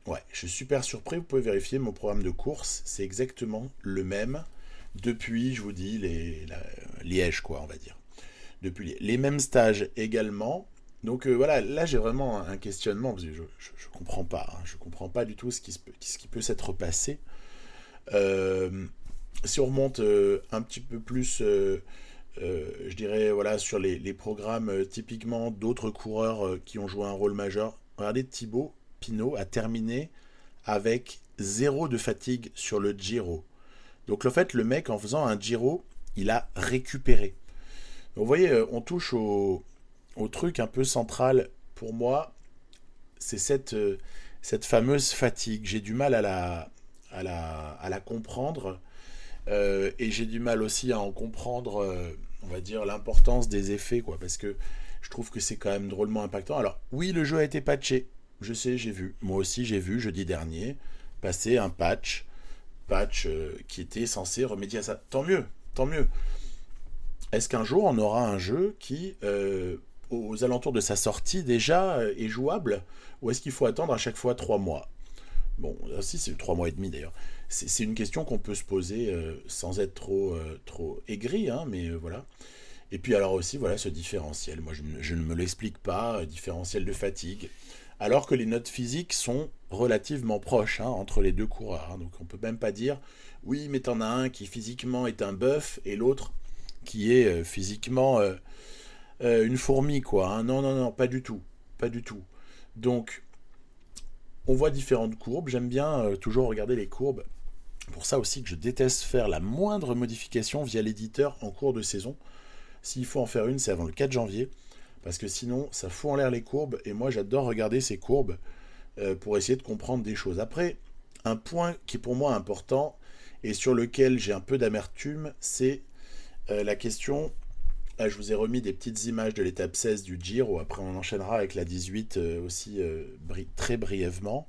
Ouais, je suis super surpris. Vous pouvez vérifier mon programme de course. C'est exactement le même depuis, je vous dis, Liège, quoi, on va dire. Depuis les mêmes stages également. Donc voilà, là j'ai vraiment un questionnement parce que je comprends pas, hein. Je comprends pas du tout ce qui peut s'être passé. Euh, Si on remonte un petit peu plus, je dirais voilà sur les programmes typiquement d'autres coureurs qui ont joué un rôle majeur. Regardez, Thibaut Pinot a terminé avec zéro de fatigue sur le Giro. Donc le fait, le mec en faisant un Giro, il a récupéré. Donc, vous voyez, on touche au truc un peu central pour moi, c'est cette fameuse fatigue. J'ai du mal à la comprendre et j'ai du mal aussi à en comprendre, on va dire, l'importance des effets, quoi, parce que je trouve que c'est quand même drôlement impactant. Alors, oui, le jeu a été patché, je sais, j'ai vu. Moi aussi, j'ai vu jeudi dernier passer un patch qui était censé remédier à ça. Tant mieux, tant mieux. Est-ce qu'un jour on aura un jeu qui, aux alentours de sa sortie déjà, est jouable? Ou est-ce qu'il faut attendre à chaque fois 3 mois? Bon, si c'est 3 mois et demi d'ailleurs. C'est une question qu'on peut se poser sans être trop aigri, hein, mais voilà. Et puis alors aussi, voilà, ce différentiel. Moi, je ne me l'explique pas, différentiel de fatigue. Alors que les notes physiques sont relativement proches hein, entre les deux coureurs. Hein. Donc on peut même pas dire, oui, mais t'en as un qui physiquement est un bœuf et l'autre qui est physiquement une fourmi, quoi. Hein. Non, non, non, pas du tout. Pas du tout. Donc, on voit différentes courbes. J'aime bien toujours regarder les courbes. Pour ça aussi que je déteste faire la moindre modification via l'éditeur en cours de saison. S'il faut en faire une, c'est avant le 4 janvier. Parce que sinon, ça fout en l'air les courbes. Et moi, j'adore regarder ces courbes pour essayer de comprendre des choses. Après, un point qui est pour moi important et sur lequel j'ai un peu d'amertume, c'est la question. Là, je vous ai remis des petites images de l'étape 16 du Giro. Après, on enchaînera avec la 18 aussi très brièvement.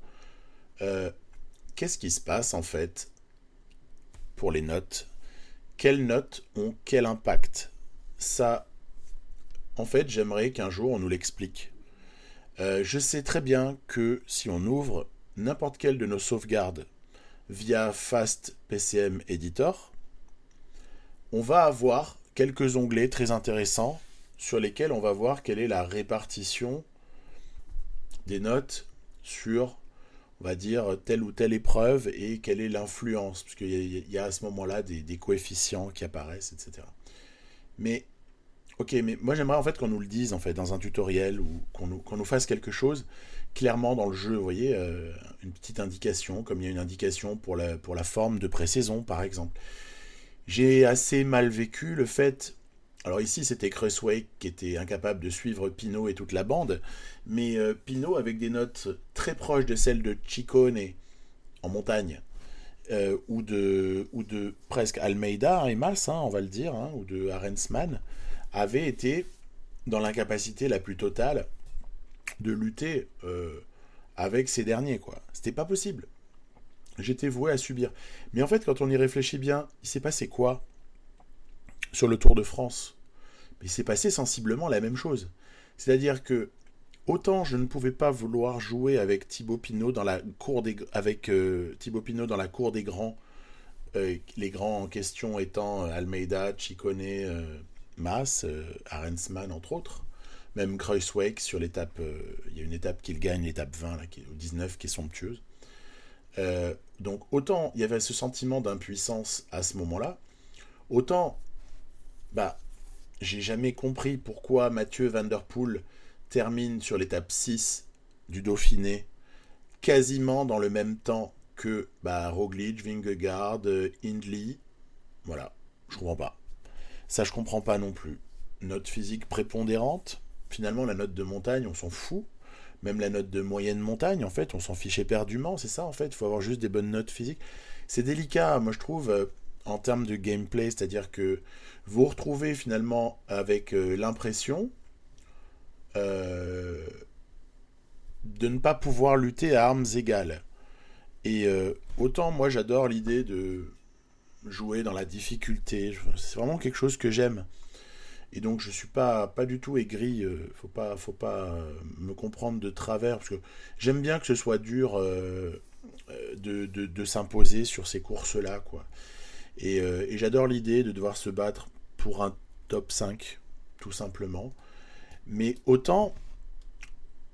Euh, Qu'est-ce qui se passe en fait pour les notes? Quelles notes ont quel impact? Ça, en fait, j'aimerais qu'un jour on nous l'explique. Je sais très bien que si on ouvre n'importe quelle de nos sauvegardes via Fast PCM Editor, on va avoir quelques onglets très intéressants sur lesquels on va voir quelle est la répartition des notes sur, on va dire, telle ou telle épreuve et quelle est l'influence, puisqu'il y a à ce moment-là des coefficients qui apparaissent, etc. Mais, ok, mais moi j'aimerais en fait qu'on nous le dise en fait dans un tutoriel ou qu'on nous fasse quelque chose clairement dans le jeu, vous voyez, une petite indication, comme il y a une indication pour la forme de pré-saison par exemple. J'ai assez mal vécu le fait. Alors ici, c'était Crossway qui était incapable de suivre Pinot et toute la bande, mais Pinot avec des notes très proches de celles de Ciccone en montagne, ou de presque Almeida et Mas, hein, on va le dire, hein, ou de Arensman, avait été dans l'incapacité la plus totale de lutter avec ces derniers, quoi. C'était pas possible. J'étais voué à subir. Mais en fait, quand on y réfléchit bien, il s'est passé quoi sur le Tour de France? Mais il s'est passé sensiblement la même chose. C'est-à-dire que autant je ne pouvais pas vouloir jouer avec Thibaut Pinot dans la cour des avec Thibaut Pinot dans la cour des grands, les grands en question étant Almeida, Ciccone, Mas, Arensman entre autres. Même Kruijswijk sur l'étape, il y a une étape qu'il gagne, l'étape 20 là, qui est au 19, qui est somptueuse. Donc autant il y avait ce sentiment d'impuissance à ce moment-là, autant bah j'ai jamais compris pourquoi Mathieu Van Der Poel termine sur l'étape 6 du Dauphiné quasiment dans le même temps que Roglic, Vingegaard, Hindley. Voilà, je comprends pas. Ça, je comprends pas non plus. Note physique prépondérante. Finalement, la note de montagne, on s'en fout. Même la note de moyenne montagne, en fait, on s'en fiche éperdument. C'est ça, en fait. Il faut avoir juste des bonnes notes physiques. C'est délicat, moi, je trouve, en termes de gameplay. C'est-à-dire que vous vous retrouvez finalement avec l'impression euh, de ne pas pouvoir lutter à armes égales. Et autant, moi, j'adore l'idée de jouer dans la difficulté. C'est vraiment quelque chose que j'aime. Et donc je suis pas du tout aigri, faut pas me comprendre de travers, parce que j'aime bien que ce soit dur de s'imposer sur ces courses-là, quoi. Et j'adore l'idée de devoir se battre pour un top 5 tout simplement. Mais autant,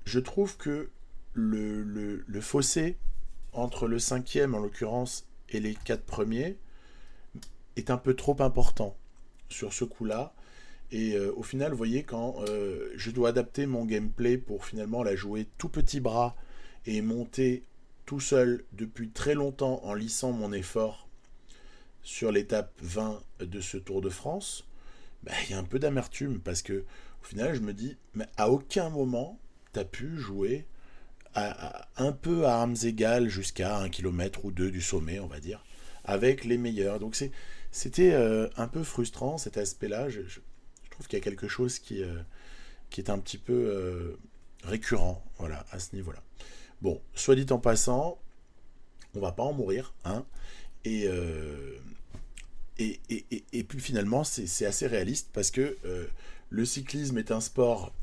je trouve que le fossé entre le cinquième, en l'occurrence, et les quatre premiers, est un peu trop important sur ce coup-là. Et au final, vous voyez, quand je dois adapter mon gameplay pour finalement la jouer tout petit bras et monter tout seul depuis très longtemps en lissant mon effort sur l'étape 20 de ce Tour de France, bah, il y a un peu d'amertume parce que au final, je me dis, mais à aucun moment, tu as pu jouer un peu à armes égales jusqu'à 1 kilomètre ou 2 du sommet, on va dire, avec les meilleurs. Donc c'était un peu frustrant cet aspect-là. Je trouve qu'il y a quelque chose qui est un petit peu récurrent, voilà, à ce niveau-là. Bon, soit dit en passant, on va pas en mourir, hein, et, euh, et puis finalement, c'est assez réaliste parce que le cyclisme est un sport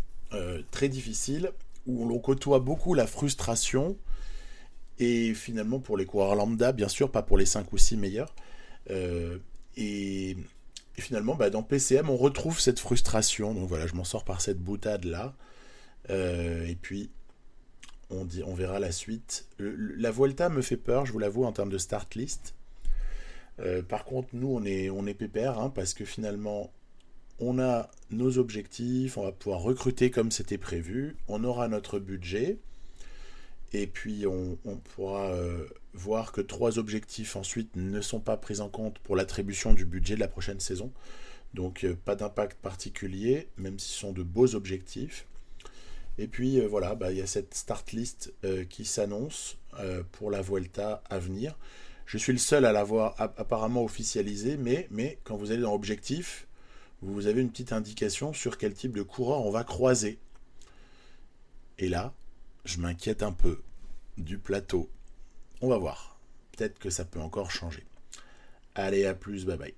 très difficile où l'on côtoie beaucoup la frustration et finalement pour les coureurs lambda, bien sûr, pas pour les 5 ou 6 meilleurs. Euh, et, et finalement, bah, dans PCM, on retrouve cette frustration. Donc voilà, je m'en sors par cette boutade-là. Et puis, on verra la suite. La Vuelta me fait peur, je vous l'avoue, en termes de start list. Par contre, nous, on est pépère, hein, parce que finalement, on a nos objectifs, on va pouvoir recruter comme c'était prévu, on aura notre budget, et puis on pourra voir que 3 objectifs ensuite ne sont pas pris en compte pour l'attribution du budget de la prochaine saison. Donc pas d'impact particulier, même si ce sont de beaux objectifs. Et puis voilà, bah, il y a cette start list qui s'annonce pour la Vuelta à venir. Je suis le seul à l'avoir apparemment officialisé, mais quand vous allez dans Objectif, vous avez une petite indication sur quel type de coureur on va croiser. Et là, je m'inquiète un peu du plateau. On va voir. Peut-être que ça peut encore changer. Allez, à plus, bye bye.